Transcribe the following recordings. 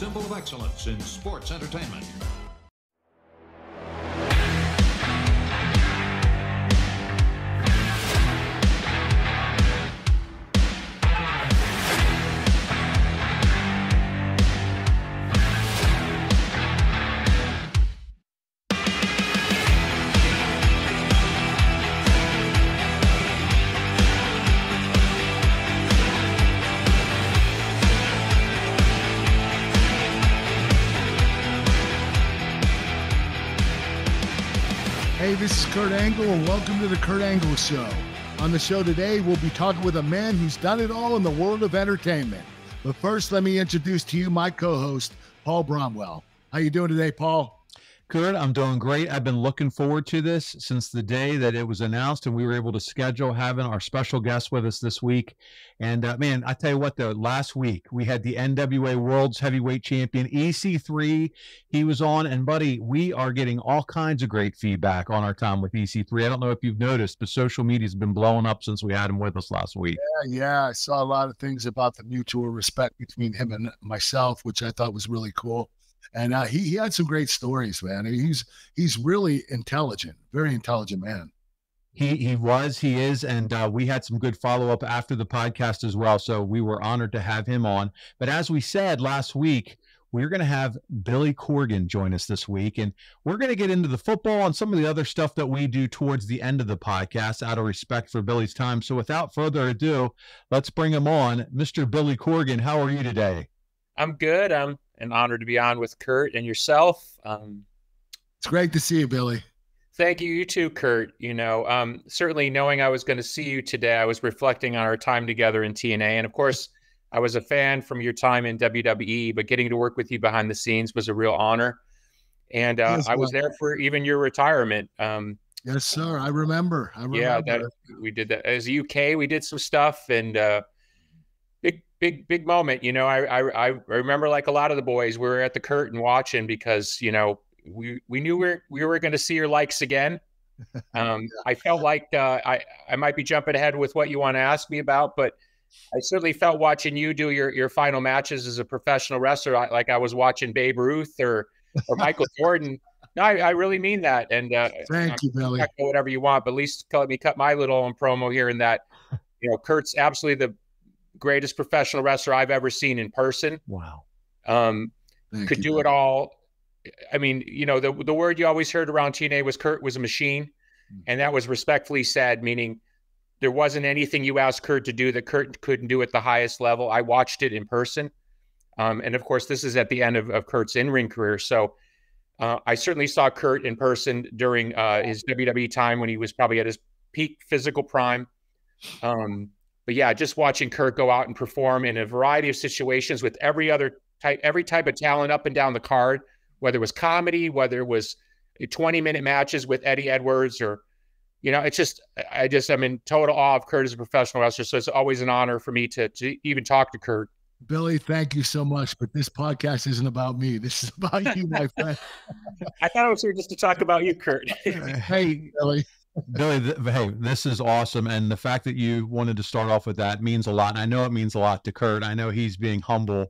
symbol of excellence in sports entertainment. Hey, this is Kurt Angle, and welcome to the Kurt Angle Show. On the show today, we'll be talking with a man who's done it all in the world of entertainment. But first, let me introduce to you my co-host, Paul Bromwell. How you doing today, Paul? Kurt, I'm doing great. I've been looking forward to this since the day that it was announced and we were able to schedule having our special guest with us this week. And man, I tell you what, though, last week we had the NWA World's Heavyweight Champion, EC3. He was on, and buddy, we are getting all kinds of great feedback on our time with EC3. I don't know if you've noticed, but social media has been blowing up since we had him with us last week. Yeah, I saw a lot of things about the mutual respect between him and myself, which I thought was really cool. And he had some great stories, man. He's really intelligent, very intelligent man. He is, and we had some good follow-up after the podcast as well, so we were honored to have him on. But as we said last week, we're going to have Billy Corgan join us this week, and we're going to get into the football and some of the other stuff that we do towards the end of the podcast out of respect for Billy's time. So without further ado, let's bring him on. Mr. Billy Corgan, how are you today? I'm good. I'm an honor to be on with Kurt and yourself. It's great to see you, Billy. Thank you. You too, Kurt. You know, certainly knowing I was going to see you today, I was reflecting on our time together in TNA. And of course, I was a fan from your time in WWE, but getting to work with you behind the scenes was a real honor. And I was there for even your retirement. Yes, sir. I remember. Yeah, we did that. As UK, we did some stuff, and big moment. You know, I remember, like a lot of the boys, we were at the curtain watching because, you know, we knew we were going to see your likes again. I felt like I might be jumping ahead with what you want to ask me about, but I certainly felt watching you do your final matches as a professional wrestler, like I was watching Babe Ruth or Michael Jordan. No, I really mean that. And thank you, Billy. Whatever you want, but at least let me cut my little own promo here in that, you know, Kurt's absolutely the greatest professional wrestler I've ever seen in person. Wow. Could do it all. I mean, you know, the word you always heard around TNA was Kurt was a machine. And that was respectfully said, meaning there wasn't anything you asked Kurt to do that Kurt couldn't do at the highest level. I watched it in person. And of course, this is at the end of Kurt's in-ring career. So I certainly saw Kurt in person during his WWE time when he was probably at his peak physical prime. But yeah, just watching Kurt go out and perform in a variety of situations with every type of talent up and down the card, whether it was comedy, whether it was 20-minute matches with Eddie Edwards, or, you know, I'm in total awe of Kurt as a professional wrestler. So it's always an honor for me to even talk to Kurt. Billy, thank you so much. But this podcast isn't about me. This is about you, my friend. I thought I was here just to talk about you, Kurt. Hey, Billy. Billy, hey, this is awesome. And the fact that you wanted to start off with that means a lot. And I know it means a lot to Kurt. I know he's being humble,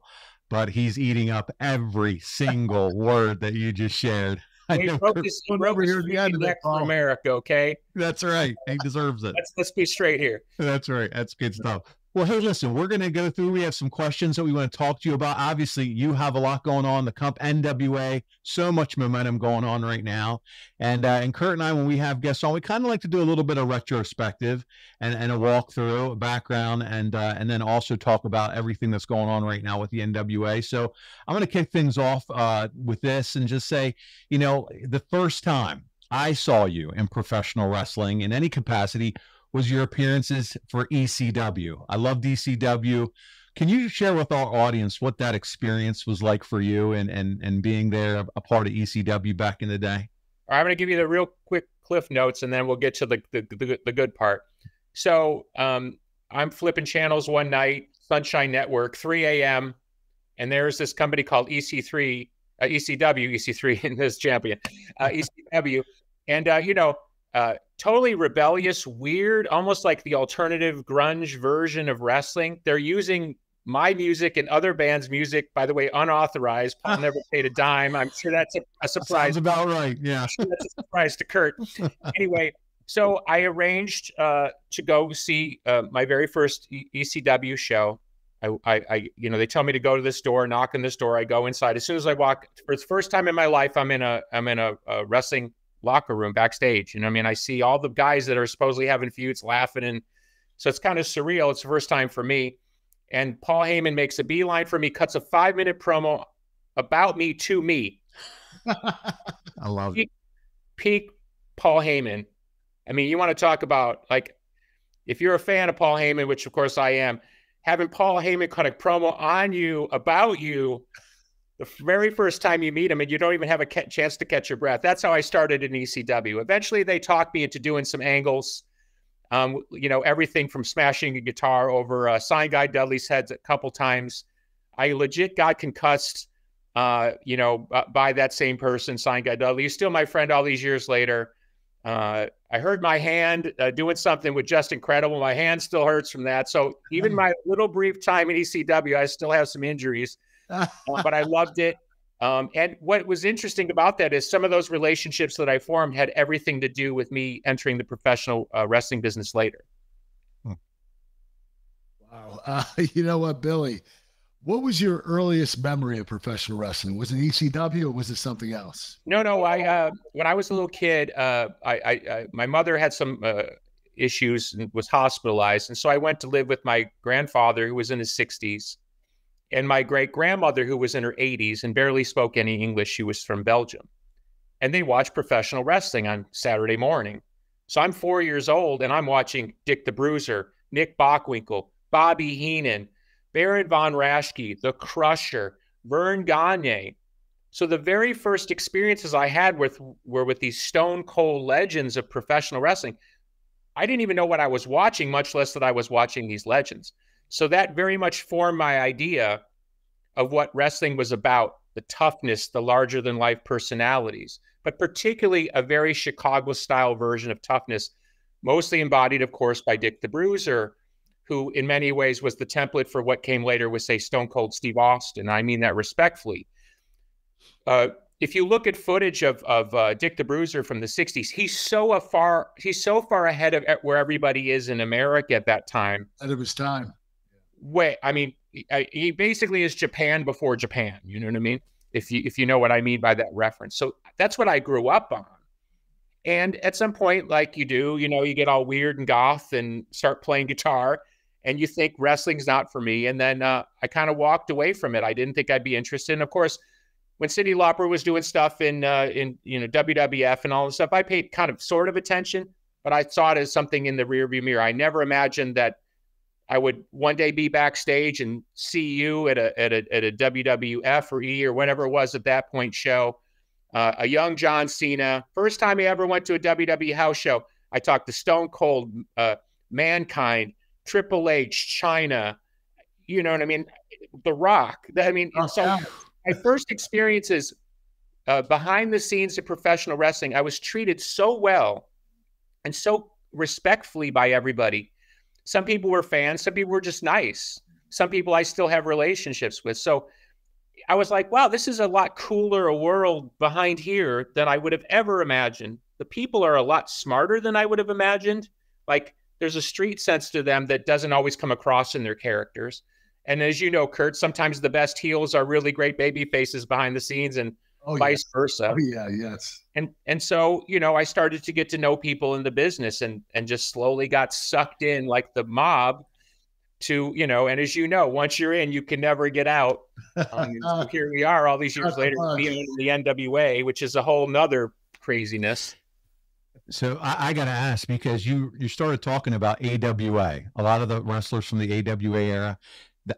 but he's eating up every single word that you just shared. He broke his neck for America, okay? That's right. He deserves it. Let's be straight here. That's right. That's good stuff. Well, hey, listen, we're going to go through. We have some questions that we want to talk to you about. Obviously, you have a lot going on. The NWA, so much momentum going on right now. And Kurt and I, when we have guests on, we kind of like to do a little bit of retrospective and a walkthrough, a background, and then also talk about everything that's going on right now with the NWA. So I'm going to kick things off with this and just say, you know, the first time I saw you in professional wrestling in any capacity was your appearances for ECW. I loved ECW. Can you share with our audience what that experience was like for you and being there, a part of ECW back in the day? All right, I'm going to give you the real quick cliff notes, and then we'll get to the good part. So I'm flipping channels one night, Sunshine Network, 3 a.m., and there's this company called EC3, EC3 in this champion, ECW. And, you know, totally rebellious, weird, almost like the alternative grunge version of wrestling. They're using my music and other bands' music, by the way, unauthorized. Paul never paid a dime. I'm sure that's a surprise. Sounds about right. Yeah. That's a surprise to Kurt. Anyway, so I arranged to go see my very first ECW show. They tell me to go to this door, knock on this door. I go inside. As soon as I walk, for the first time in my life, I'm in a wrestling locker room backstage. And I mean, I see all the guys that are supposedly having feuds laughing. And so it's kind of surreal. It's the first time for me. And Paul Heyman makes a beeline for me, cuts a 5-minute promo about me to me. I love it. Peak Paul Heyman. I mean, you want to talk about, like, if you're a fan of Paul Heyman, which of course I am, having Paul Heyman cut a promo on you, about you, the very first time you meet him, and you don't even have a chance to catch your breath. That's how I started in ECW. Eventually, they talked me into doing some angles, everything from smashing a guitar over Sign Guy Dudley's head a couple times. I legit got concussed, by that same person, Sign Guy Dudley. He's still my friend all these years later. I hurt my hand doing something with Just Incredible. My hand still hurts from that. So even my little brief time in ECW, I still have some injuries, but I loved it. And what was interesting about that is some of those relationships that I formed had everything to do with me entering the professional wrestling business later. Wow. You know what, Billy? What was your earliest memory of professional wrestling? Was it ECW or was it something else? No. When I was a little kid, my mother had some issues and was hospitalized. And so I went to live with my grandfather, who was in his 60s, and my great-grandmother, who was in her 80s and barely spoke any English. She was from Belgium. And they watched professional wrestling on Saturday morning. So I'm 4 years old, and I'm watching Dick the Bruiser, Nick Bockwinkel, Bobby Heenan, Baron von Raschke, The Crusher, Vern Gagne. So the very first experiences I had were with these stone cold legends of professional wrestling. I didn't even know what I was watching, much less that I was watching these legends. So that very much formed my idea of what wrestling was about, the toughness, the larger-than-life personalities, but particularly a very Chicago-style version of toughness, mostly embodied, of course, by Dick the Bruiser, who in many ways was the template for what came later with, say, Stone Cold Steve Austin. I mean that respectfully. If you look at footage of Dick the Bruiser from the 60s, he's so far ahead of where everybody is in America at that time. Ahead of his time. He basically is Japan before Japan. You know what I mean? If you know what I mean by that reference. So that's what I grew up on. And at some point, like you do, you get all weird and goth and start playing guitar, and you think wrestling's not for me. And then I kind of walked away from it. I didn't think I'd be interested. And of course, when Cyndi Lauper was doing stuff in WWF and all this stuff, I paid kind of sort of attention, but I saw it as something in the rearview mirror. I never imagined that I would one day be backstage and see you at a WWF or E or whatever it was at that point show. A young John Cena. First time I ever went to a WWE house show, I talked to Stone Cold, Mankind, Triple H, Chyna, you know what I mean? The Rock. So my first experiences behind the scenes of professional wrestling, I was treated so well and so respectfully by everybody. Some people were fans, some people were just nice. Some people I still have relationships with. So I was like, wow, this is a lot cooler a world behind here than I would have ever imagined. The people are a lot smarter than I would have imagined. Like, there's a street sense to them that doesn't always come across in their characters. And as you know, Kurt, sometimes the best heels are really great baby faces behind the scenes and vice versa. Oh, yeah, yes. And so, I started to get to know people in the business and just slowly got sucked in like the mob to, and as you know, once you're in, you can never get out. So here we are all these years later being in the NWA, which is a whole nother craziness. So I got to ask, because you started talking about AWA, a lot of the wrestlers from the AWA era.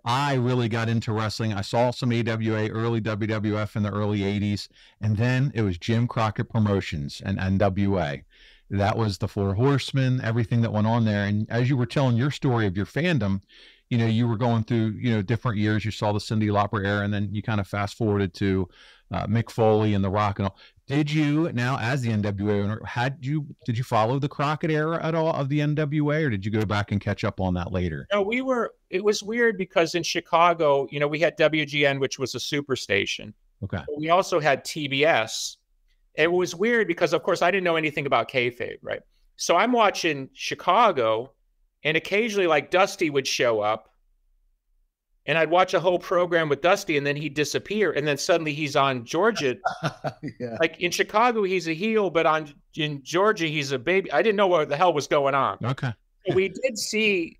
I really got into wrestling. I saw some AWA, early WWF in the early 80s, and then it was Jim Crockett Promotions and NWA. That was the Four Horsemen, everything that went on there. And as you were telling your story of your fandom, you were going through, different years. You saw the Cyndi Lauper era, and then you kind of fast forwarded to Mick Foley and The Rock and all. Did you, now as the NWA owner, did you follow the Crockett era at all of the NWA, or did you go back and catch up on that later? No, it was weird because in Chicago, we had WGN, which was a super station. Okay. But we also had TBS. It was weird because, of course, I didn't know anything about kayfabe, right? So I'm watching Chicago, and occasionally, like, Dusty would show up, and I'd watch a whole program with Dusty, and then he'd disappear, and then suddenly he's on Georgia. Yeah. Like in Chicago, he's a heel, but in Georgia, he's a baby. I didn't know what the hell was going on. Okay. We did see,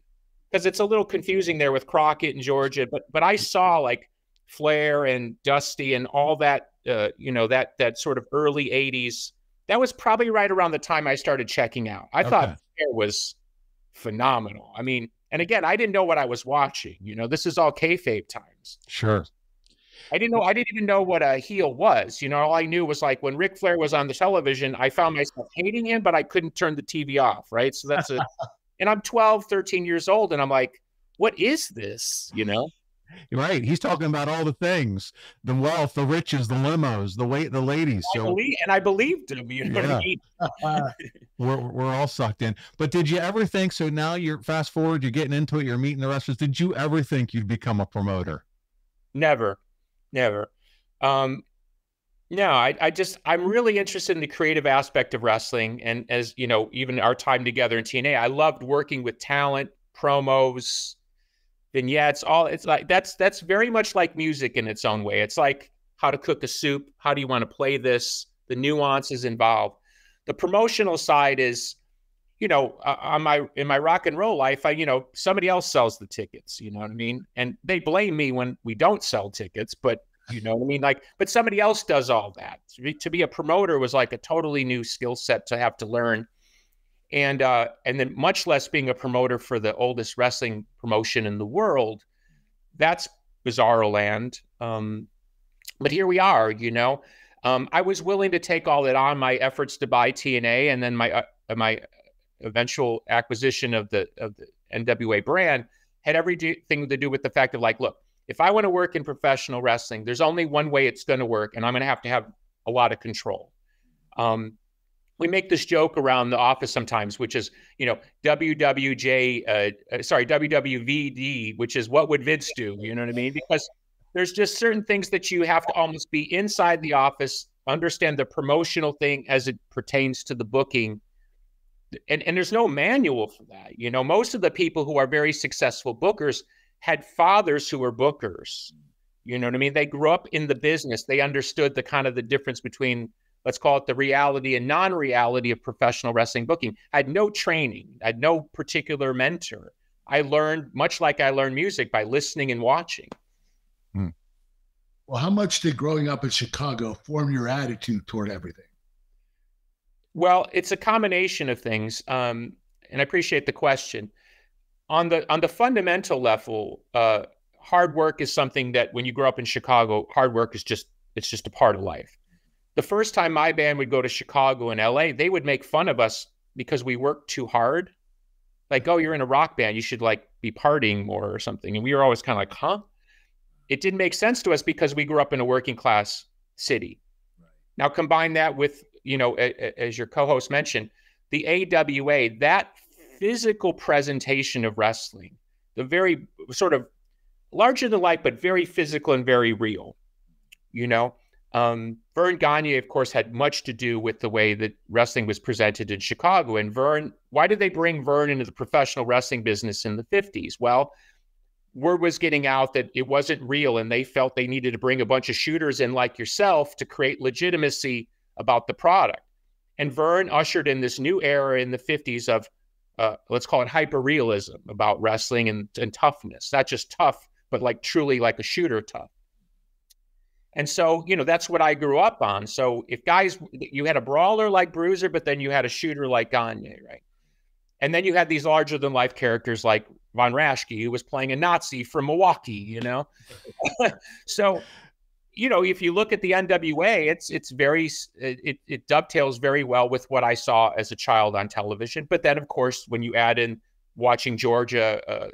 because it's a little confusing there with Crockett and Georgia, but I saw like Flair and Dusty and all that, that sort of early 80s. That was probably right around the time I started checking out. I thought Flair was phenomenal. I mean, and again, I didn't know what I was watching. This is all kayfabe times. Sure. I didn't even know what a heel was. All I knew was like when Ric Flair was on the television, I found myself hating him, but I couldn't turn the TV off. Right. So and I'm 12, 13 years old. And I'm like, what is this? Right. He's talking about all the things, the wealth, the riches, the limos, the ladies. I believed him. What I mean? We're all sucked in. But did you ever think, so now you're fast forward, you're getting into it, you're meeting the wrestlers. Did you ever think you'd become a promoter? Never. No, I'm really interested in the creative aspect of wrestling. And as even our time together in TNA, I loved working with talent, promos, vignettes, it's like, that's very much like music in its own way. It's like how to cook a soup. How do you want to play this? The nuances involved. The promotional side is, in my rock and roll life, somebody else sells the tickets, you know what I mean? And they blame me when we don't sell tickets, but you know what I mean? Like, but somebody else does all that. To be a promoter was like a totally new skill set to have to learn. And then much less being a promoter for the oldest wrestling promotion in the world. That's bizarro land. But here we are, I was willing to take all that on, my efforts to buy TNA, and then my eventual acquisition of the NWA brand had everything to do with the fact of like, look, if I want to work in professional wrestling, there's only one way it's going to work, and I'm going to have a lot of control. We make this joke around the office sometimes, which is, WWVD, which is what would Vince do? You know what I mean? Because there's just certain things that you have to almost be inside the office, understand the promotional thing as it pertains to the booking. And there's no manual for that. Most of the people who are very successful bookers had fathers who were bookers. You know what I mean? They grew up in the business. They understood the kind of the difference between, let's call it the reality and non-reality of professional wrestling booking. I had no training. I had no particular mentor. I learned, much like I learned music, by listening and watching. Well, how much did growing up in Chicago form your attitude toward everything? Well, it's a combination of things, and I appreciate the question. On the fundamental level, hard work is something that when you grow up in Chicago, hard work is just a part of life. The first time my band would go to Chicago and LA, they would make fun of us because we worked too hard. Like, oh, you're in a rock band, you should like be partying more or something. And we were always kind of like, huh? It didn't make sense to us because we grew up in a working class city. Right. Now combine that with, as your co-host mentioned, the AWA, that physical presentation of wrestling, the very sort of larger than life, but very physical and very real, Vern Gagne, of course, had much to do with the way that wrestling was presented in Chicago. And why did they bring Vern into the professional wrestling business in the 50s? Well, word was getting out that it wasn't real, and they felt they needed to bring a bunch of shooters in like yourself to create legitimacy about the product. And Vern ushered in this new era in the 50s of, let's call it hyper-realism about wrestling and toughness. Not just tough, but like truly like a shooter tough. And so, that's what I grew up on. So if you had a brawler like Bruiser, but then you had a shooter like Gagne, right? And then you had these larger than life characters like Von Raschke, who was playing a Nazi from Milwaukee, So, if you look at the NWA, it dovetails very well with what I saw as a child on television. But then, of course, when you add in watching Georgia,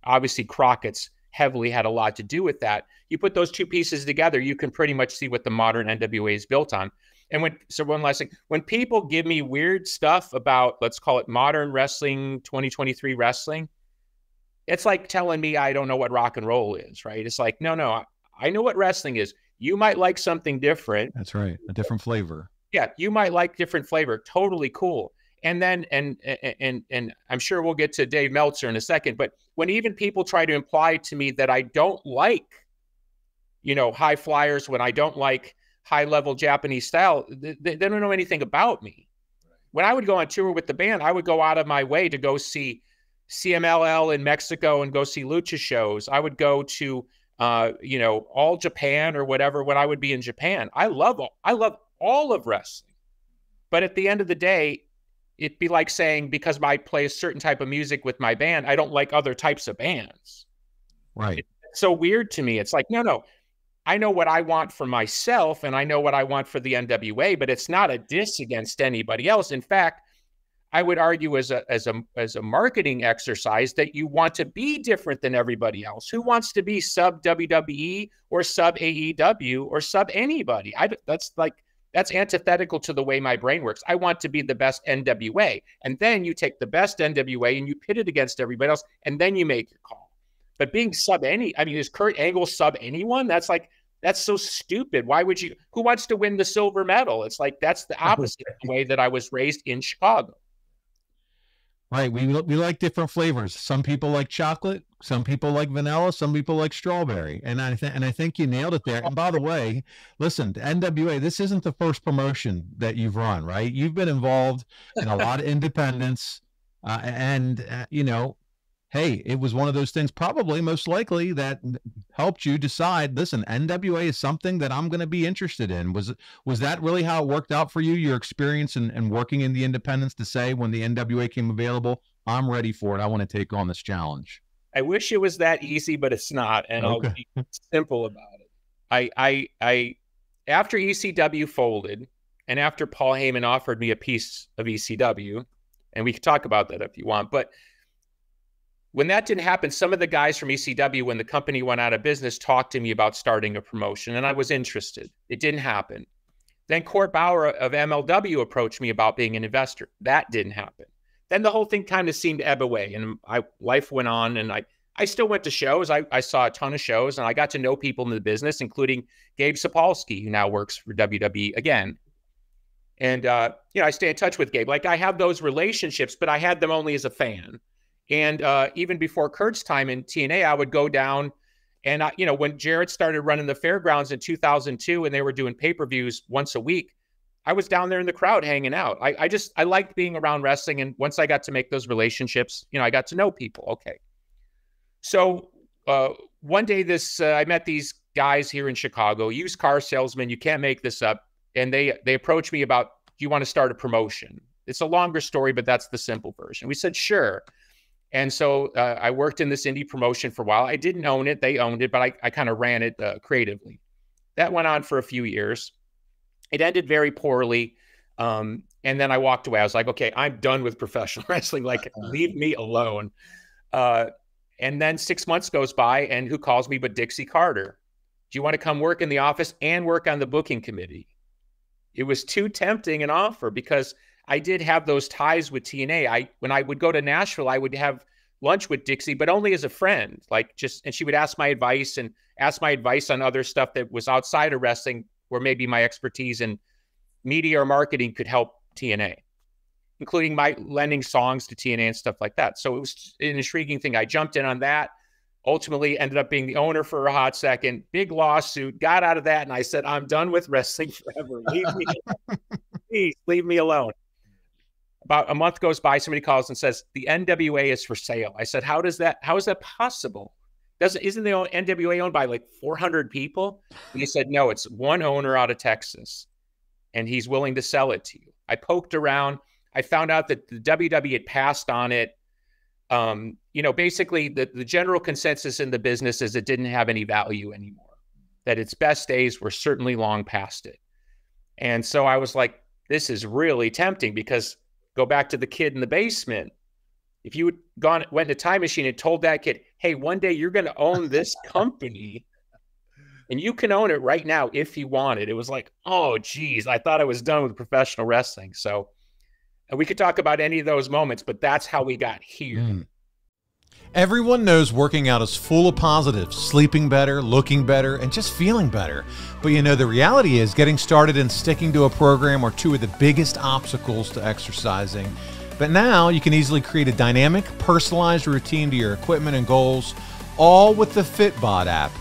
obviously Crockett's heavily had a lot to do with that. You put those two pieces together, you can pretty much see what the modern NWA is built on. And one last thing, when people give me weird stuff about, let's call it modern wrestling, 2023 wrestling, it's like telling me I don't know what rock and roll is, right? It's like, no, I know what wrestling is. You might like something different. That's right. A different flavor. Yeah, you might like different flavor. Totally cool. And then, and I'm sure we'll get to Dave Meltzer in a second, but when even people try to imply to me that I don't like, high flyers, when I don't like high-level Japanese style, they don't know anything about me. When I would go on tour with the band, I would go out of my way to go see CMLL in Mexico and go see lucha shows. I would go to, All Japan or whatever when I would be in Japan. I love all of wrestling. But at the end of the day, it'd be like saying, because I play a certain type of music with my band, I don't like other types of bands. Right. It's so weird to me. It's like, no. I know what I want for myself and I know what I want for the NWA, but it's not a diss against anybody else. In fact, I would argue as a marketing exercise that you want to be different than everybody else. Who wants to be sub WWE or sub AEW or sub anybody? That's antithetical to the way my brain works. I want to be the best NWA. And then you take the best NWA and you pit it against everybody else, and then you make your call. But being is Kurt Angle sub anyone? That's so stupid. Why would you? Who wants to win the silver medal? It's like, that's the opposite of the way that I was raised in Chicago. Right. We like different flavors. Some people like chocolate. Some people like vanilla. Some people like strawberry. And I think you nailed it there. And by the way, listen, NWA, this isn't the first promotion that you've run, right? You've been involved in a lot of independents, hey, it was one of those things, probably most likely, that helped you decide, listen, NWA is something that I'm going to be interested in. Was that really how it worked out for you, your experience and working in the independents, to say when the NWA came available, I'm ready for it, I want to take on this challenge? I wish it was that easy, but it's not. And okay. I'll be simple about it. I after ECW folded and after Paul Heyman offered me a piece of ECW, and we can talk about that if you want, but when that didn't happen, some of the guys from ECW, when the company went out of business, talked to me about starting a promotion, and I was interested. It didn't happen. Then Court Bauer of MLW approached me about being an investor. That didn't happen. Then the whole thing kind of seemed to ebb away, and life went on, and I still went to shows. I saw a ton of shows, and I got to know people in the business, including Gabe Sapolsky, who now works for WWE again. And, I stay in touch with Gabe. Like, I have those relationships, but I had them only as a fan. And even before Kurt's time in TNA, I would go down and, when Jarrett started running the fairgrounds in 2002 and they were doing pay-per-views once a week, I was down there in the crowd hanging out. I liked being around wrestling. And once I got to make those relationships, I got to know people. Okay. So one day I met these guys here in Chicago, used car salesmen. You can't make this up. And they approached me about, do you want to start a promotion? It's a longer story, but that's the simple version. We said, sure. And so I worked in this indie promotion for a while. I didn't own it. They owned it, but I kind of ran it creatively. That went on for a few years. It ended very poorly. And then I walked away. I was like, okay, I'm done with professional wrestling. Like, leave me alone. And then 6 months goes by, and who calls me but Dixie Carter? Do you want to come work in the office and work on the booking committee? It was too tempting an offer because I did have those ties with TNA. When I would go to Nashville, I would have lunch with Dixie, but only as a friend, and she would ask my advice on other stuff that was outside of wrestling, where maybe my expertise in media or marketing could help TNA, including my lending songs to TNA and stuff like that. So it was an intriguing thing. I jumped in on that, ultimately ended up being the owner for a hot second, big lawsuit, got out of that. And I said, I'm done with wrestling forever. Leave me alone. Please leave me alone. About a month goes by, somebody calls and says, the NWA is for sale. I said, how is that possible? Isn't the NWA owned by like 400 people? And he said, no, it's one owner out of Texas, and he's willing to sell it to you. I poked around. I found out that the WWE had passed on it. Basically the general consensus in the business is it didn't have any value anymore, that its best days were certainly long past it. And so I was like, this is really tempting, because go back to the kid in the basement. If you went in a time machine and told that kid, hey, one day you're going to own this company and you can own it right now if you want it. It was like, oh, geez, I thought I was done with professional wrestling. So we could talk about any of those moments, but that's how we got here. Everyone knows working out is full of positives, sleeping better, looking better, and just feeling better. But you know, the reality is getting started and sticking to a program are two of the biggest obstacles to exercising. But now you can easily create a dynamic, personalized routine to your equipment and goals, all with the Fitbod app.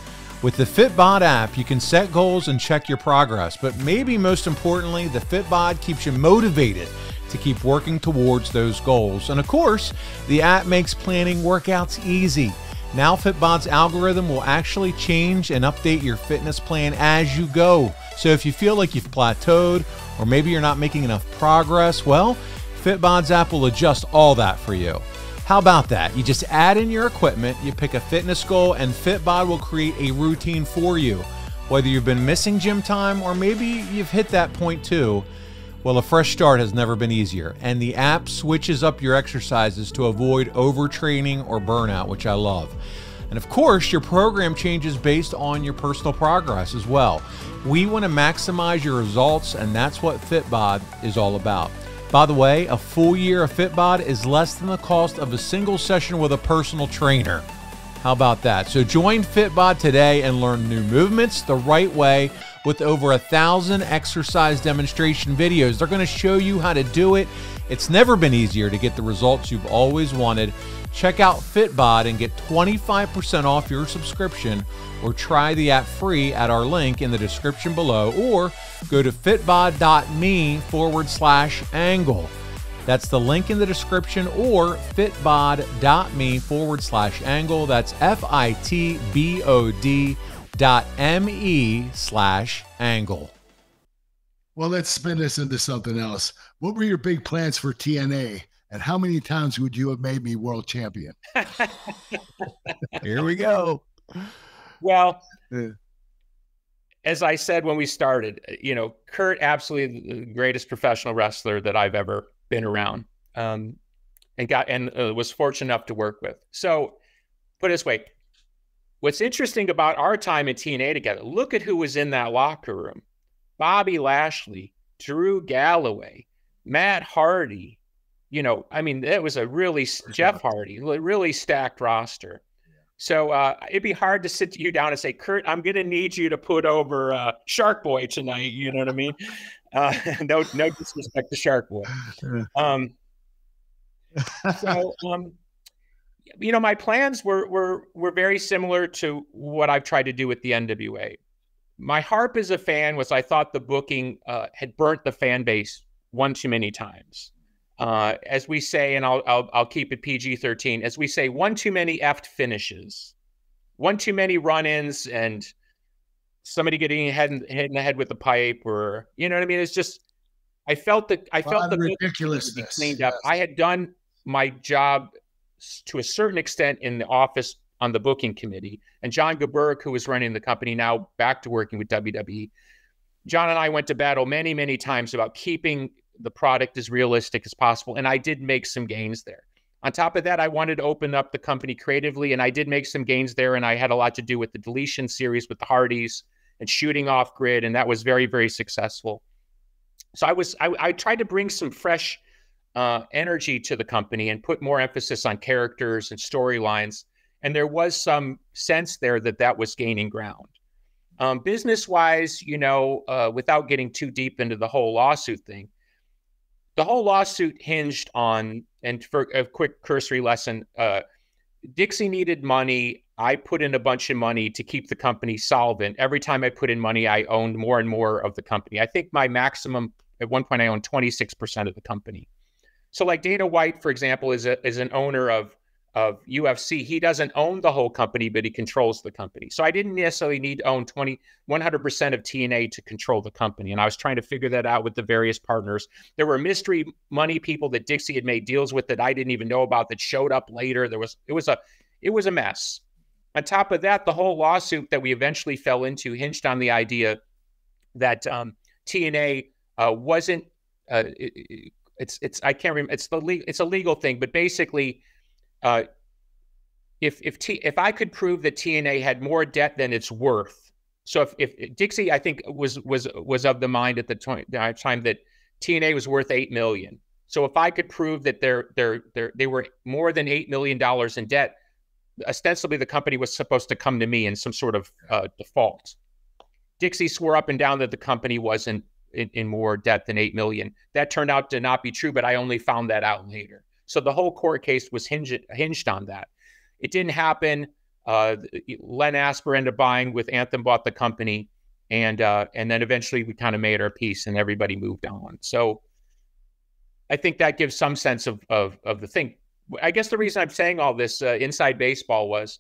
With the Fitbod app, you can set goals and check your progress, but maybe most importantly, the Fitbod keeps you motivated to keep working towards those goals. And of course, the app makes planning workouts easy. Now Fitbod's algorithm will actually change and update your fitness plan as you go. So if you feel like you've plateaued or maybe you're not making enough progress, well, Fitbod's app will adjust all that for you. How about that? You just add in your equipment, you pick a fitness goal, and Fitbod will create a routine for you. Whether you've been missing gym time or maybe you've hit that point too, well, a fresh start has never been easier, and the app switches up your exercises to avoid overtraining or burnout, which I love. And of course, your program changes based on your personal progress as well. We want to maximize your results, and that's what Fitbod is all about. By the way, a full year of Fitbod is less than the cost of a single session with a personal trainer. How about that? So join Fitbod today and learn new movements the right way with over 1,000 exercise demonstration videos. They're going to show you how to do it. It's never been easier to get the results you've always wanted. Check out Fitbod and get 25% off your subscription, or try the app free at our link in the description below, or go to fitbod.me/angle. That's the link in the description, or fitbod.me/angle. That's FITBOD.me/angle. Well, let's spin this into something else. What were your big plans for TNA, and how many times would you have made me world champion? Here we go. Well, as I said when we started, you know, Kurt, absolutely the greatest professional wrestler that I've ever been around, and was fortunate enough to work with. So, put it this way, what's interesting about our time in TNA together, look at who was in that locker room: Bobby Lashley, Drew Galloway, Matt Hardy. You know, I mean, it was a really Jeff Hardy, really stacked roster. So it'd be hard to sit you down and say, Kurt, I'm going to need you to put over Shark Boy tonight. You know what I mean? No disrespect to Shark Boy. You know, my plans were very similar to what I've tried to do with the NWA. My harp as a fan was I thought the booking had burnt the fan base one too many times. As we say, and I'll keep it PG-13, as we say, one too many effed finishes, one too many run-ins, and somebody getting hit in the head with a pipe, or, you know what I mean? It's just, I felt the ridiculousness cleaned up. Yes. I had done my job to a certain extent in the office on the booking committee, and John Geberg, who was running the company, now back to working with WWE. John and I went to battle many, many times about keeping the product as realistic as possible, and I did make some gains there. On top of that, I wanted to open up the company creatively, and I did make some gains there, and I had a lot to do with the deletion series with the Hardys and shooting off grid, and that was very, very successful. So I tried to bring some fresh energy to the company and put more emphasis on characters and storylines, and there was some sense there that was gaining ground. Business-wise, you know, without getting too deep into the whole lawsuit thing, the whole lawsuit hinged on, and for a quick cursory lesson, Dixie needed money. I put in a bunch of money to keep the company solvent. Every time I put in money, I owned more and more of the company. I think my maximum, at one point, I owned 26% of the company. So like Dana White, for example, is an owner of UFC. He doesn't own the whole company, but he controls the company. So I didn't necessarily need to own 100% of TNA to control the company. And I was trying to figure that out with the various partners. There were mystery money people that Dixie had made deals with that I didn't even know about that showed up later. It was a mess. On top of that, the whole lawsuit that we eventually fell into hinged on the idea that TNA wasn't. It's I can't remember. It's a legal thing, but basically, if I could prove that TNA had more debt than it's worth. So if Dixie, I think was of the mind at the time that TNA was worth $8 million. So if I could prove that they were more than $8 million in debt, ostensibly the company was supposed to come to me in some sort of default. Dixie swore up and down that the company wasn't in more debt than $8 million. That turned out to not be true, but I only found that out later. So the whole court case was hinged on that. It didn't happen. Len Asper ended up buying with Anthem, bought the company, and then eventually we kind of made our peace and everybody moved on. So I think that gives some sense of the thing. I guess the reason I'm saying all this inside baseball was,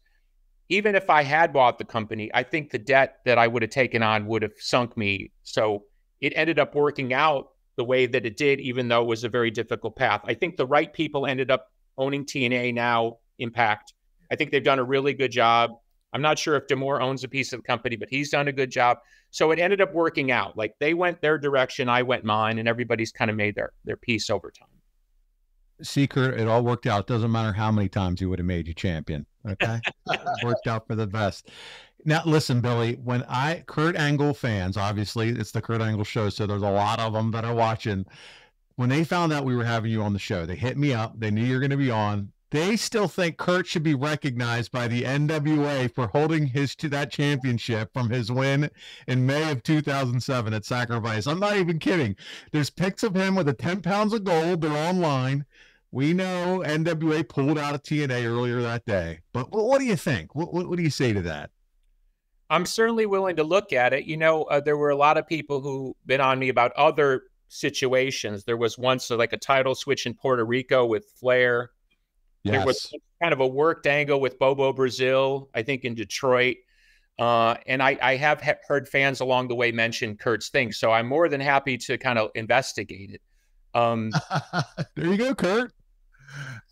even if I had bought the company, I think the debt that I would have taken on would have sunk me. So it ended up working out the way that it did, even though it was a very difficult path. I think the right people ended up owning TNA now, Impact. I think they've done a really good job. I'm not sure if D'Amore owns a piece of the company, but he's done a good job. So it ended up working out. Like, they went their direction, I went mine, and everybody's kind of made their peace over time. See, Kurt, it all worked out. Doesn't matter how many times he would have made you champion. Okay. Worked out for the best. Now, listen, Billy, when Kurt Angle fans, obviously it's the Kurt Angle show, so there's a lot of them that are watching. When they found out we were having you on the show, they hit me up. They knew you were going to be on. They still think Kurt should be recognized by the NWA for holding that championship from his win in May of 2007 at Sacrifice. I'm not even kidding. There's pics of him with 10 pounds of gold. They're online. We know NWA pulled out of TNA earlier that day. But what do you think? What do you say to that? I'm certainly willing to look at it. There were a lot of people who been on me about other situations. There was once like a title switch in Puerto Rico with Flair. Yes. There was kind of a worked angle with Bobo Brazil, I think, in Detroit. And I have heard fans along the way mention Kurt's thing. So I'm more than happy to kind of investigate it. There you go, Kurt.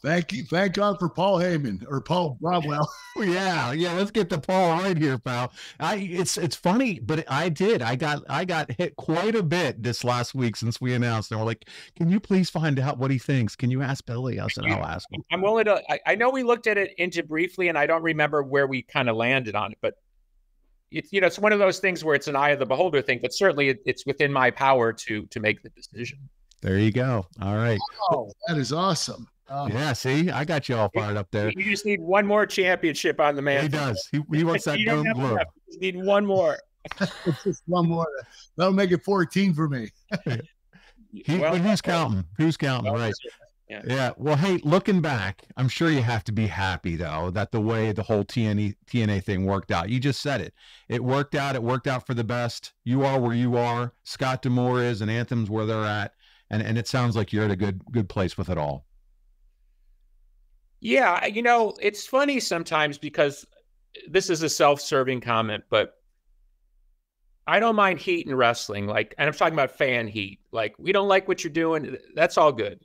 Thank you. Thank God for Paul Heyman or Paul Bromwell. Yeah. Let's get the Paul right here, pal. It's funny, but I got hit quite a bit this last week since we announced. And we're like, can you please find out what he thinks? Can you ask Billy? I said, I'll ask him. I'm willing to. I know we looked at it into briefly, and I don't remember where we kind of landed on it, but it's one of those things where it's an eye of the beholder thing. But certainly, it's within my power to make the decision. There you go. All right. Oh, that is awesome. Yeah, see, I got you all fired up there. You just need one more championship on the man. He does. He wants that dome glove. You need one more. Just one more. That'll make it 14 for me. Who's counting? Who's counting? Right. Yeah. Well, hey, looking back, I'm sure you have to be happy, though, that the way the whole TNA thing worked out. You just said it. It worked out. It worked out for the best. You are where you are. Scott D'Amore is, and Anthem's where they're at. And it sounds like you're at a good place with it all. Yeah, it's funny sometimes because this is a self-serving comment, but I don't mind heat in wrestling. And I'm talking about fan heat. Like, we don't like what you're doing. That's all good.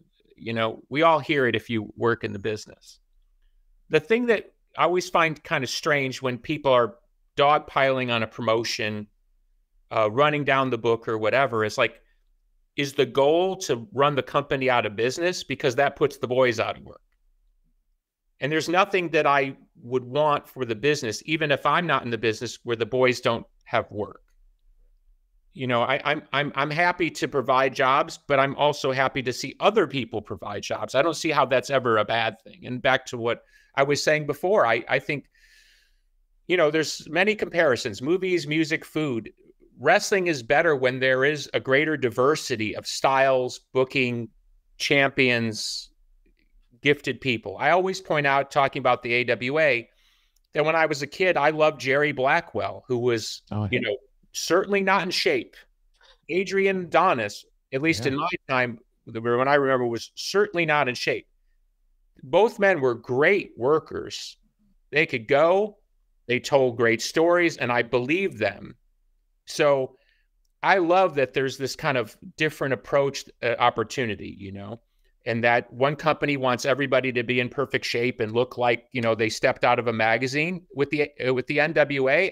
We all hear it if you work in the business. The thing that I always find kind of strange when people are dogpiling on a promotion, running down the book or whatever, is the goal to run the company out of business? Because that puts the boys out of work. And there's nothing that I would want for the business, even if I'm not in the business, where the boys don't have work. I'm happy to provide jobs, but I'm also happy to see other people provide jobs. I don't see how that's ever a bad thing. And back to what I was saying before, I think, there's many comparisons: movies, music, food. Wrestling is better when there is a greater diversity of styles, booking, champions, gifted people. I always point out, talking about the AWA, that when I was a kid, I loved Jerry Blackwell, who was, certainly not in shape. Adrian Adonis, at least in my time, when I remember, was certainly not in shape. Both men were great workers. They could go, they told great stories, and I believed them. So I love that there's this kind of different approach, opportunity, and that one company wants everybody to be in perfect shape and look like, they stepped out of a magazine. With the NWA,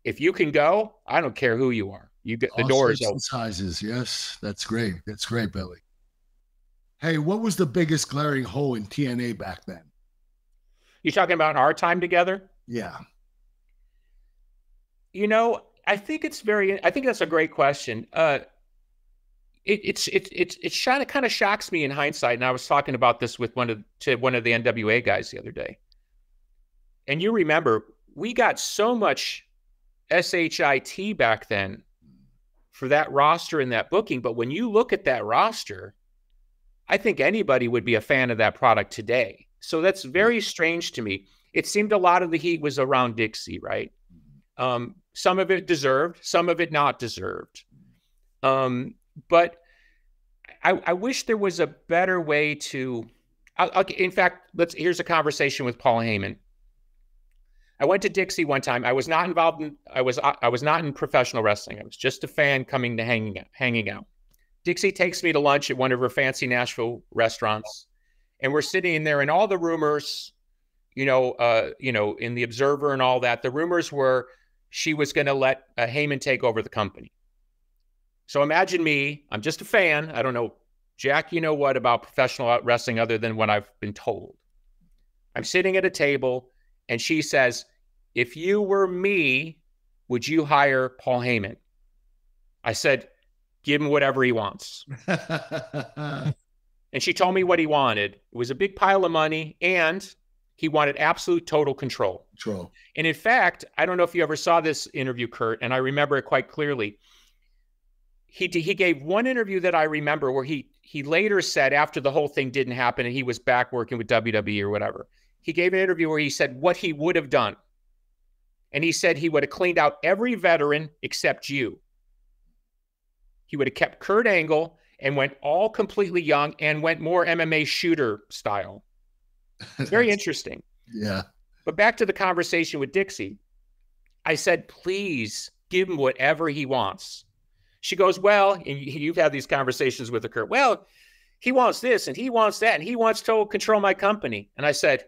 if you can go, I don't care who you are. You get the doors open. Sizes, yes, that's great. That's great, Billy. Hey, what was the biggest glaring hole in TNA back then? You talking about our time together? Yeah. You know, I think that's a great question. It kind of shocks me in hindsight. And I was talking about this with one of the NWA guys the other day. And you remember, we got so much SHIT back then for that roster and that booking. But when you look at that roster, I think anybody would be a fan of that product today. So that's very strange to me. It seemed a lot of the heat was around Dixie, right? Some of it deserved, some of it not deserved. But I wish there was a better way to, in fact, here's a conversation with Paul Heyman. I went to Dixie one time. I was not involved in, I was not in professional wrestling. I was just a fan coming to hanging out. Dixie takes me to lunch at one of her fancy Nashville restaurants. And we're sitting in there, and all the rumors, in the Observer and all that, the rumors were she was going to let Heyman take over the company. So imagine me, I'm just a fan. I don't know, Jack, you know what about professional wrestling other than what I've been told. I'm sitting at a table, and she says, if you were me, would you hire Paul Heyman? I said, give him whatever he wants. And she told me what he wanted. It was a big pile of money, and he wanted absolute total control. And in fact, I don't know if you ever saw this interview, Kurt, and I remember it quite clearly. He gave one interview that I remember where he later said, after the whole thing didn't happen and he was back working with WWE or whatever, he gave an interview where he said what he would have done. And he said he would have cleaned out every veteran except you. He would have kept Kurt Angle and went all completely young and went more MMA shooter style. Very interesting. Yeah. But back to the conversation with Dixie. I said, please give him whatever he wants. She goes, well, and you've had these conversations with her, Kurt. Well, he wants this and he wants that and he wants total control of my company. And I said,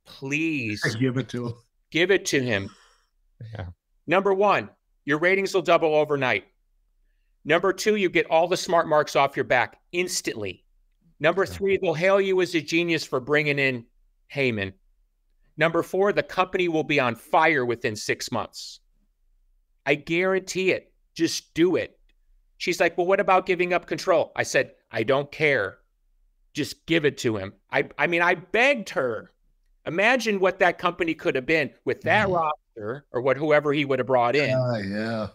please give it to him. Give it to him. Yeah. Number one, your ratings will double overnight. Number two, you get all the smart marks off your back instantly. Number three, they'll hail you as a genius for bringing in Heyman. Number four, the company will be on fire within 6 months. I guarantee it. Just do it. She's like, well, what about giving up control? I said, I don't care. Just give it to him. I mean, I begged her. Imagine what that company could have been with that roster or whoever he would have brought in. Yeah.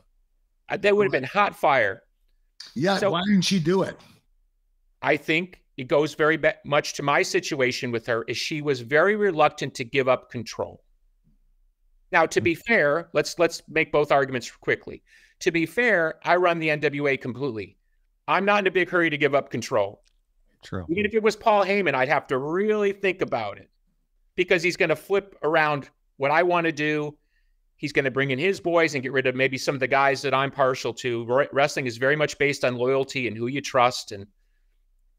That would have been hot fire. Yeah. So, why didn't she do it? I think it goes very much to my situation with her is she was very reluctant to give up control. Now, to be fair, let's make both arguments quickly. To be fair, I run the NWA completely. I'm not in a big hurry to give up control. True. Even if it was Paul Heyman, I'd have to really think about it because he's going to flip around what I want to do. He's going to bring in his boys and get rid of maybe some of the guys that I'm partial to. Wrestling is very much based on loyalty and who you trust. And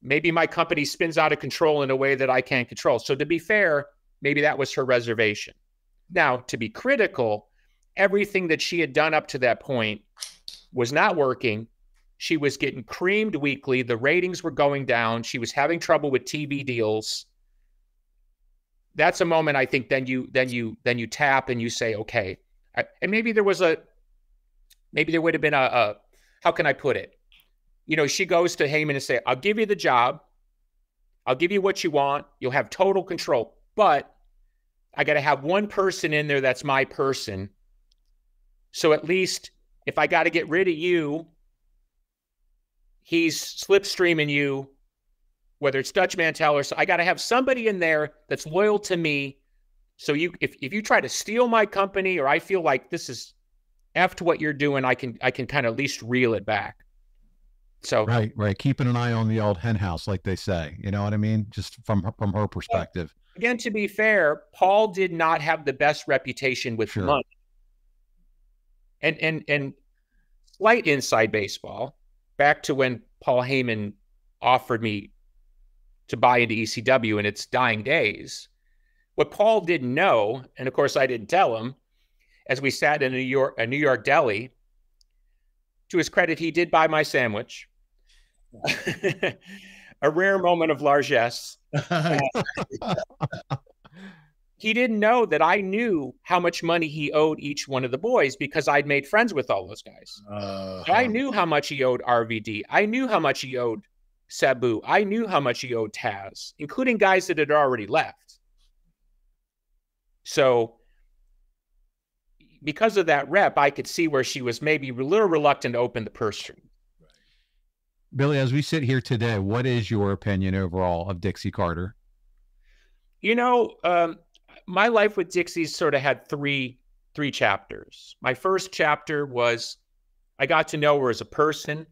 maybe my company spins out of control in a way that I can't control. So to be fair, maybe that was her reservation. Now, to be critical, everything that she had done up to that point was not working. She was getting creamed weekly. The ratings were going down. She was having trouble with TV deals. That's a moment I think then you tap and you say, okay. And maybe there would have been a how can I put it? She goes to Heyman and say, I'll give you the job. I'll give you what you want. You'll have total control, but I got to have one person in there that's my person. So at least if I got to get rid of you, he's slipstreaming you, whether it's Dutch Mantel or so. I got to have somebody in there that's loyal to me. So if you try to steal my company or I feel like this is after what you're doing, I can kind of at least reel it back. So right. Keeping an eye on the old hen house, like they say, you know what I mean? Just from her perspective. Again, to be fair, Paul did not have the best reputation with money. And slight inside baseball, back to when Paul Heyman offered me to buy into ECW in its dying days. What Paul didn't know, and of course I didn't tell him, as we sat in a New York deli, to his credit, he did buy my sandwich. A rare moment of largesse. he didn't know that I knew how much money he owed each one of the boys because I'd made friends with all those guys. I knew how much he owed RVD. I knew how much he owed Sabu. I knew how much he owed Taz, including guys that had already left. So because of that rep, I could see where she was maybe a little reluctant to open the purse string. Billy, as we sit here today, what is your opinion overall of Dixie Carter? You know, my life with Dixie's sort of had three chapters. My first chapter was I got to know her as a person,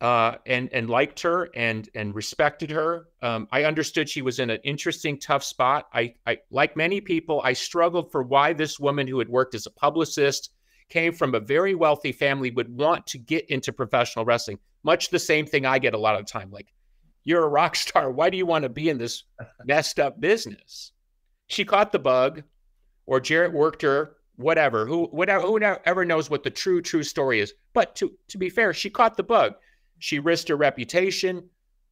and liked her and respected her. I understood she was in an interesting, tough spot. I like many people, I struggled for why this woman who had worked as a publicist, came from a very wealthy family, would want to get into professional wrestling. Much the same thing I get a lot of the time. Like, you're a rock star. Why do you want to be in this messed up business? She caught the bug, or Jarrett worked her, whatever. Whoever knows what the true story is. But to be fair, she caught the bug. She risked her reputation,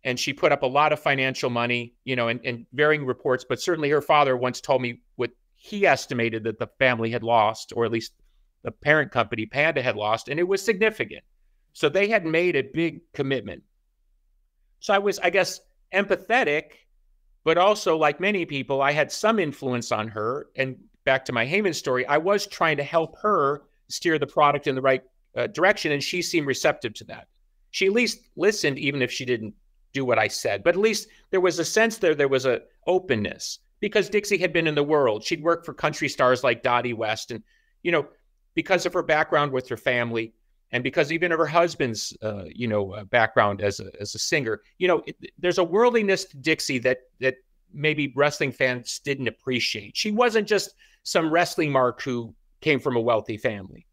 and she put up a lot of financial money, you know, and varying reports. But certainly her father once told me what he estimated that the family had lost, or at least the parent company, Panda, had lost, and it was significant. So they had made a big commitment. So I was, I guess, empathetic, but also, like many people, I had some influence on her. And back to my Heyman story, I was trying to help her steer the product in the right direction, and she seemed receptive to that. She at least listened, even if she didn't do what I said. But at least there was a sense there was a openness, because Dixie had been in the world. She'd worked for country stars like Dottie West. And, you know, because of her background with her family, and because even of her husband's, background as a singer, you know, there's a worldliness to Dixie that maybe wrestling fans didn't appreciate. She wasn't just some wrestling mark who came from a wealthy family.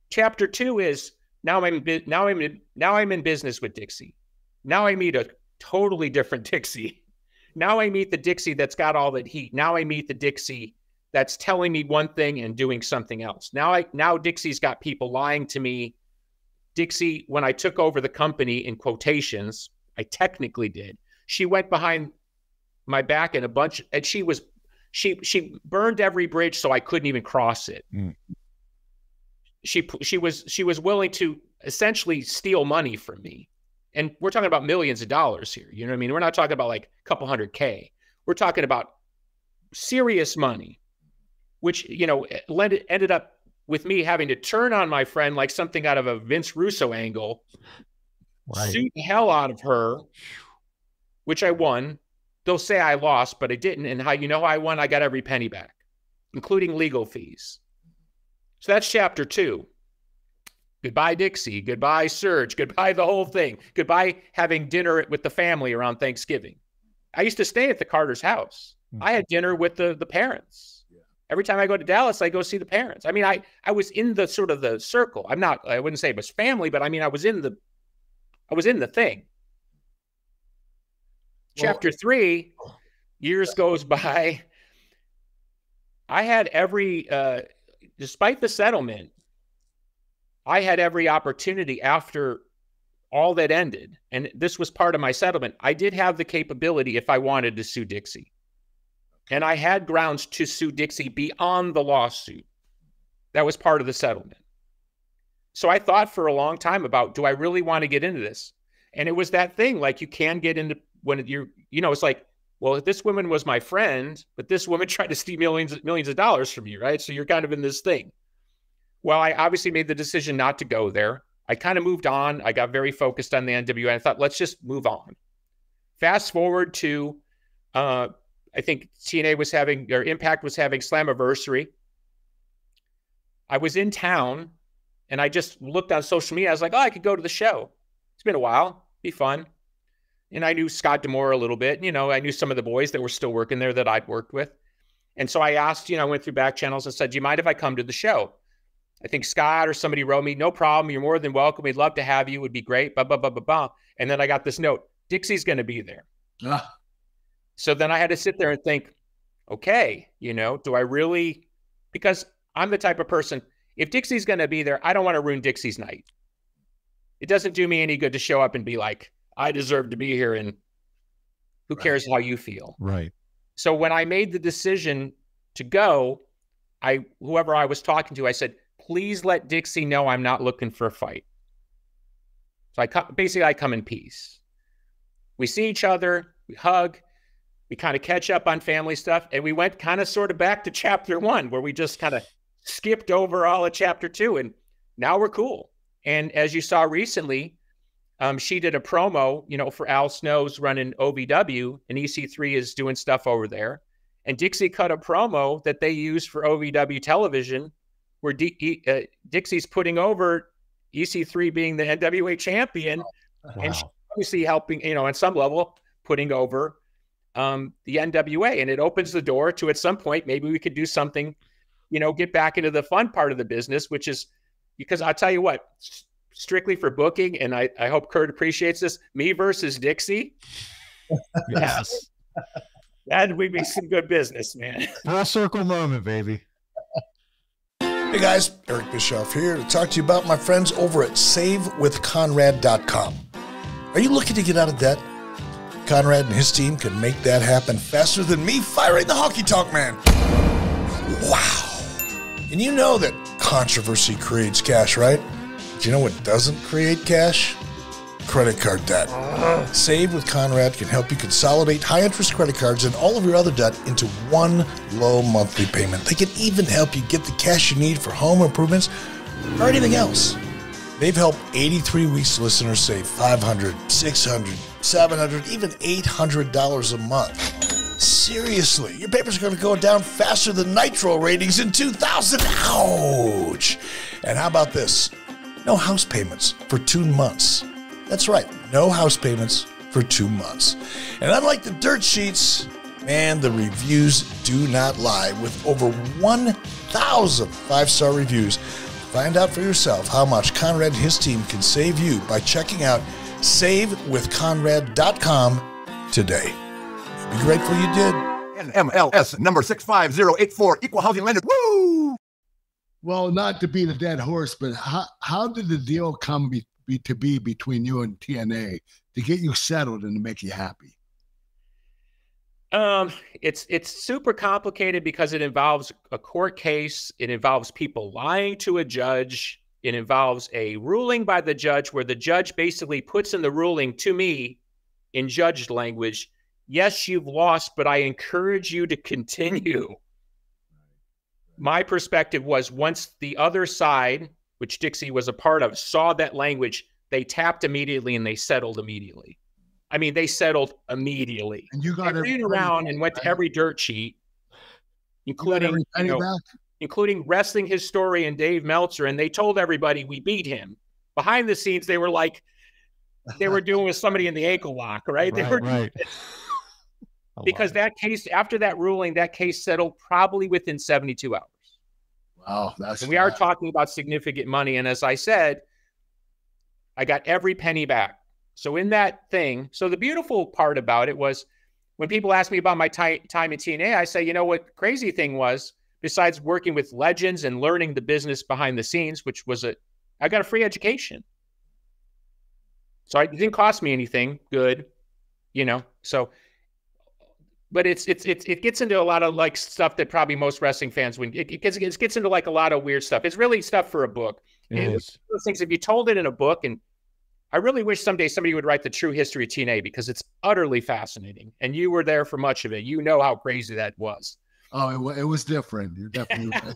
Chapter 2 is now I'm in business with Dixie. Now I meet a totally different Dixie. Now I meet the Dixie that's got all that heat. Now I meet the Dixie that's telling me one thing and doing something else. Now Dixie's got people lying to me. Dixie, when I took over the company, in quotations, I technically did, she went behind my back in a bunch, and she burned every bridge so I couldn't even cross it. Mm. She was willing to essentially steal money from me. And we're talking about millions of dollars here. You know what I mean? We're not talking about like a couple $100K. We're talking about serious money, which, you know, ended up with me having to turn on my friend like something out of a Vince Russo angle, right, suit the hell out of her, which I won. They'll say I lost, but I didn't. And how I won? I got every penny back, including legal fees. So that's chapter 2. Goodbye, Dixie. Goodbye, Serge. Goodbye, the whole thing. Goodbye, having dinner with the family around Thanksgiving. I used to stay at the Carter's house. I had dinner with the parents. Yeah. Every time I go to Dallas, I go see the parents. I mean, I was in the sort of the circle. I wouldn't say it was family, but I mean, I was in the thing. Well, chapter 3, years goes by. I had every, despite the settlement, I had every opportunity after all that ended, and this was part of my settlement. I did have the capability, if I wanted, to sue Dixie. And I had grounds to sue Dixie beyond the lawsuit. That was part of the settlement. So I thought for a long time about, do I really want to get into this? And it was that thing, like, you can get into when you're, it's like, well, if this woman was my friend, but this woman tried to steal millions of dollars from you, right? So you're kind of in this thing. Well, I obviously made the decision not to go there. I kind of moved on. I got very focused on the NWA. I thought, let's just move on. Fast forward to, I think TNA was having, or Impact was having Slammiversary. I was in town, and I just looked on social media. I was like, oh, I could go to the show. It's been a while. Be fun. And I knew Scott D'Amore a little bit. I knew some of the boys that were still working there that I'd worked with. And so I asked, I went through back channels and said, do you mind if I come to the show? I think Scott or somebody wrote me, no problem. You're more than welcome. We'd love to have you. It would be great. Blah, blah, blah, blah, blah. And then I got this note, Dixie's going to be there. So then I had to sit there and think, okay, do I really, because I'm the type of person, if Dixie's going to be there, I don't want to ruin Dixie's night. It doesn't do me any good to show up and be like, I deserve to be here, and who cares how you feel. Right. So when I made the decision to go, whoever I was talking to, I said, please let Dixie know I'm not looking for a fight. So I come in peace. We see each other, we hug, we kind of catch up on family stuff, and we went kind of sort of back to chapter 1, where we just kind of skipped over all of chapter 2, and now we're cool. And as you saw recently, she did a promo, for Al Snow's running OVW, and EC3 is doing stuff over there. And Dixie cut a promo that they used for OVW television, where Dixie's putting over EC3 being the NWA champion. Wow. And she's obviously helping, on some level, putting over the NWA. And it opens the door to, at some point, maybe we could do something, get back into the fun part of the business, which is, because I'll tell you what, strictly for booking, and I hope Kurt appreciates this, me versus Dixie. Yes. That would be some good business, man. Full circle moment, baby. Hey guys, Eric Bischoff here to talk to you about my friends over at SaveWithConrad.com. Are you looking to get out of debt? Conrad and his team can make that happen faster than me firing the honky tonk man. Wow. And you know that controversy creates cash, right? Do you know what doesn't create cash? Credit card debt. Save with Conrad can help you consolidate high-interest credit cards and all of your other debt into one low monthly payment. They can even help you get the cash you need for home improvements or anything else. They've helped 83 Weeks listeners save $500, $600, $700, even $800 a month. Seriously, your papers are going to go down faster than Nitro ratings in 2000. Ouch! And how about this? No house payments for 2 months. That's right, no house payments for 2 months. And unlike the dirt sheets, man, the reviews do not lie. With over 1,000 5-star reviews, find out for yourself how much Conrad and his team can save you by checking out SaveWithConrad.com today. You'll be grateful you did. NMLS number 65084, equal housing lender. Woo! Well, not to beat a dead horse, but how did the deal come to be between you and TNA to get you settled and to make you happy? It's super complicated because it involves a court case. It involves people lying to a judge. It involves a ruling by the judge where the judge basically puts in the ruling to me in judge language, yes, you've lost, but I encourage you to continue. My perspective was, once the other side, which Dixie was a part of, saw that language, they tapped immediately and they settled immediately. I mean, they settled immediately. And you got ran around and went to every dirt sheet, including wrestling historian Dave Meltzer, and they told everybody we beat him. Behind the scenes, they were like, they were doing with somebody in the ankle lock, right? Right. Because that case, after that ruling, that case settled probably within 72 hours. Wow. And we are talking about significant money. And as I said, I got every penny back. So in that thing, so the beautiful part about it was when people ask me about my time in TNA, I say, you know what crazy thing was, besides working with legends and learning the business behind the scenes, which was I got a free education. So it didn't cost me anything good, so, but it gets into a lot of like stuff that probably most wrestling fans wouldn't. It gets into like a lot of weird stuff. It's really stuff for a book. Those things, if you told it in a book, and I really wish someday somebody would write the true history of TNA because it's utterly fascinating. And you were there for much of it. You know how crazy that was. Oh, it was different. You're definitely right.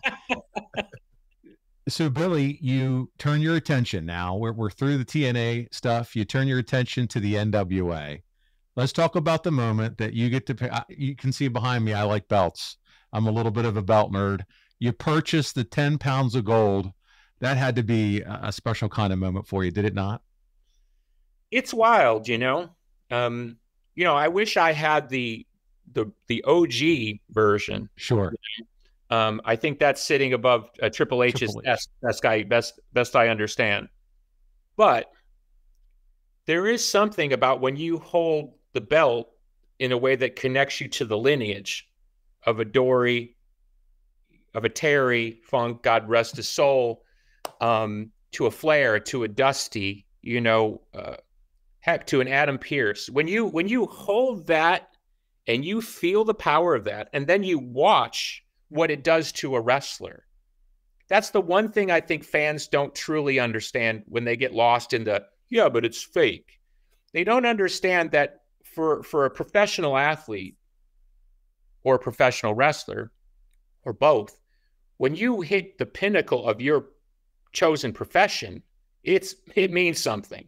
So, Billy, you turn your attention now. We're through the TNA stuff. You turn your attention to the NWA. Let's talk about the moment that you get to pay. You can see behind me, I like belts. I'm a little bit of a belt nerd. You purchased the 10 pounds of gold. That had to be a special kind of moment for you, did it not? It's wild, I wish I had the OG version. Sure. I think that's sitting above Triple H's best I understand. But there is something about when you hold the belt in a way that connects you to the lineage of a Dory, of a Terry Funk, God rest his soul, to a Flair, to a Dusty, heck, to an Adam Pearce. When you hold that and you feel the power of that, and then you watch what it does to a wrestler. That's the one thing I think fans don't truly understand when they get lost in the, yeah, but it's fake. They don't understand that for a professional athlete or a professional wrestler or both, when you hit the pinnacle of your chosen profession, it means something.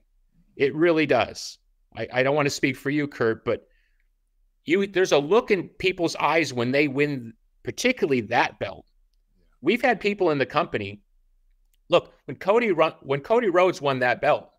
It really does. I don't want to speak for you, Kurt, but there's a look in people's eyes when they win, particularly that belt. We've had people in the company. Look, when Cody Rhodes won that belt,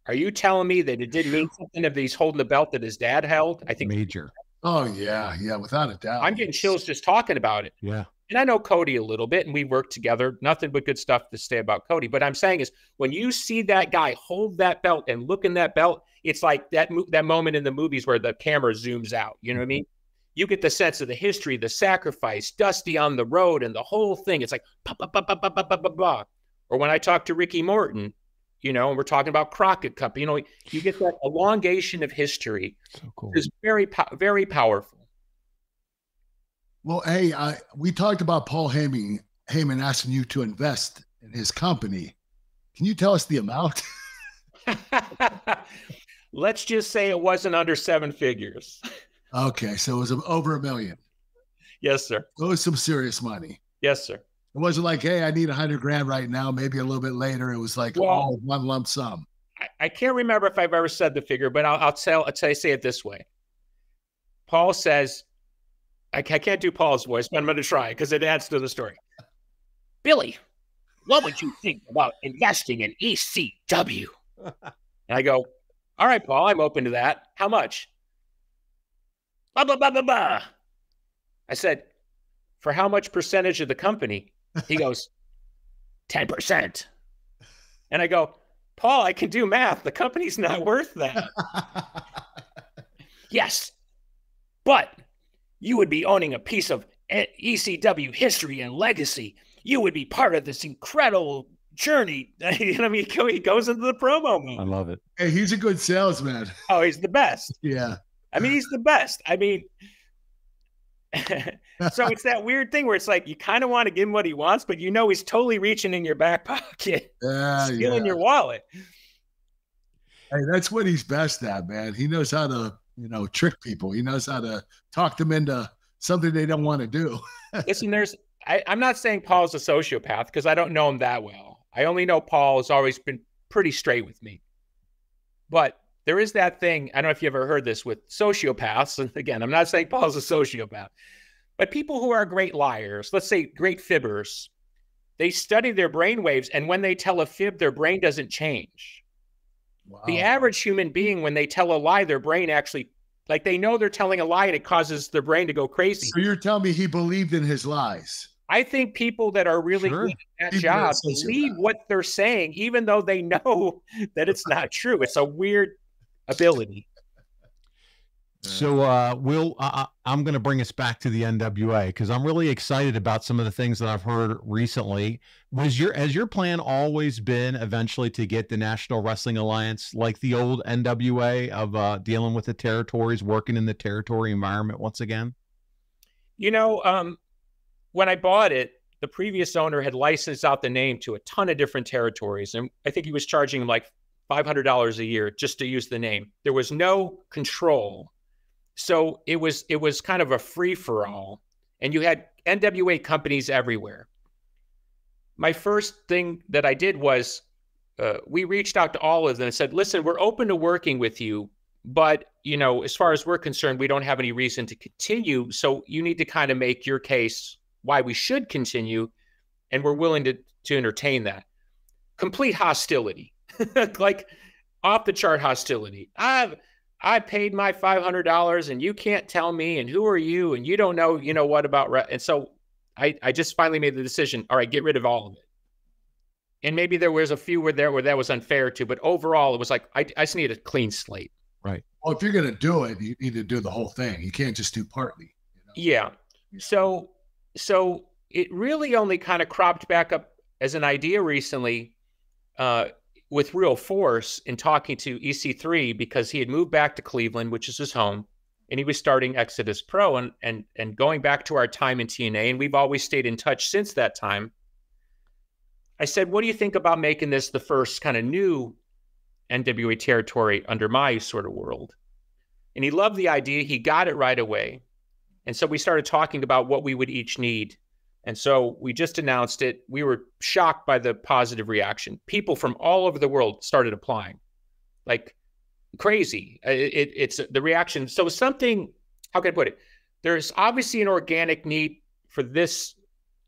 are you telling me that it didn't mean something if he's holding the belt that his dad held? I think major. Oh yeah, without a doubt. I'm getting chills just talking about it. Yeah. And I know Cody a little bit, and we work together. Nothing but good stuff to say about Cody. But I'm saying is, when you see that guy hold that belt and look in that belt, it's like that moment in the movies where the camera zooms out. You know what I mean? You get the sense of the history, the sacrifice, Dusty on the road, and the whole thing. It's like, bah, bah, bah, bah, bah, bah, bah, bah, bah. Or when I talk to Ricky Morton, and we're talking about Crockett Cup, you get that elongation of history. So cool. It's very, very powerful. Well, hey, we talked about Paul Heyman asking you to invest in his company. Can you tell us the amount? Let's just say it wasn't under 7 figures. Okay, so it was over $1 million. Yes, sir. It was some serious money. Yes, sir. It wasn't like, hey, I need $100,000 right now, maybe a little bit later. It was like, one lump sum. I can't remember if I've ever said the figure, but I'll say it this way. Paul says, I can't do Paul's voice, but I'm going to try because it adds to the story. Billy, what would you think about investing in ECW? And I go, all right, Paul, I'm open to that. How much? Blah, blah, blah, blah, blah. I said, for how much percentage of the company? He goes, 10%. And I go, Paul, I can do math. The company's not worth that. Yes, but you would be owning a piece of ECW history and legacy. You would be part of this incredible journey. You know what I mean? He goes into the promo mode. I love it. Hey, he's a good salesman. Oh, he's the best. Yeah. I mean, he's the best. I mean, so it's that weird thing where it's like you kind of want to give him what he wants, but he's totally reaching in your back pocket, stealing your wallet. Hey, that's what he's best at, man. He knows how to, trick people. He knows how to talk them into something they don't want to do. Listen, I'm not saying Paul's a sociopath because I don't know him that well. I only know Paul has always been pretty straight with me. But there is that thing, I don't know if you ever heard this with sociopaths. And again, I'm not saying Paul's a sociopath, but people who are great liars, let's say great fibbers, they study their brain waves. And when they tell a fib, their brain doesn't change. Wow. The average human being, when they tell a lie, their brain actually, like they know they're telling a lie and it causes their brain to go crazy. So you're telling me he believed in his lies? I think people that are really good at that job believe what they're saying, even though they know that it's not true. It's a weird ability. So I'm going to bring us back to the NWA because I'm really excited about some of the things that I've heard recently. Has your plan always been eventually to get the National Wrestling Alliance like the old NWA of dealing with the territories, working in the territory environment once again? When I bought it, the previous owner had licensed out the name to a ton of different territories. And I think he was charging him like $500 a year just to use the name. There was no control. So it was kind of a free-for-all. And you had NWA companies everywhere. My first thing that I did was we reached out to all of them and said, listen, we're open to working with you. But, as far as we're concerned, we don't have any reason to continue. So you need to kind of make your case why we should continue. And we're willing to entertain that. Complete hostility, like off the chart hostility. I paid my $500 and you can't tell me, and who are you? And you don't know, what about, and so I just finally made the decision. All right, get rid of all of it. And maybe there was a few where that was unfair too, but overall it was like, I just need a clean slate. Right. Well, if you're going to do it, you need to do the whole thing. You can't just do partly. Yeah. So it really only kind of cropped back up as an idea recently with real force in talking to EC3 because he had moved back to Cleveland, which is his home. and he was starting Exodus Pro, and going back to our time in TNA, and we've always stayed in touch since that time. I said, what do you think about making this the first kind of new NWA territory under my sort of world? And he loved the idea. He got it right away. And so we started talking about what we would each need. And so we just announced it. We were shocked by the positive reaction. People from all over the world started applying like crazy. It's the reaction. So something, how can I put it? There's obviously an organic need for this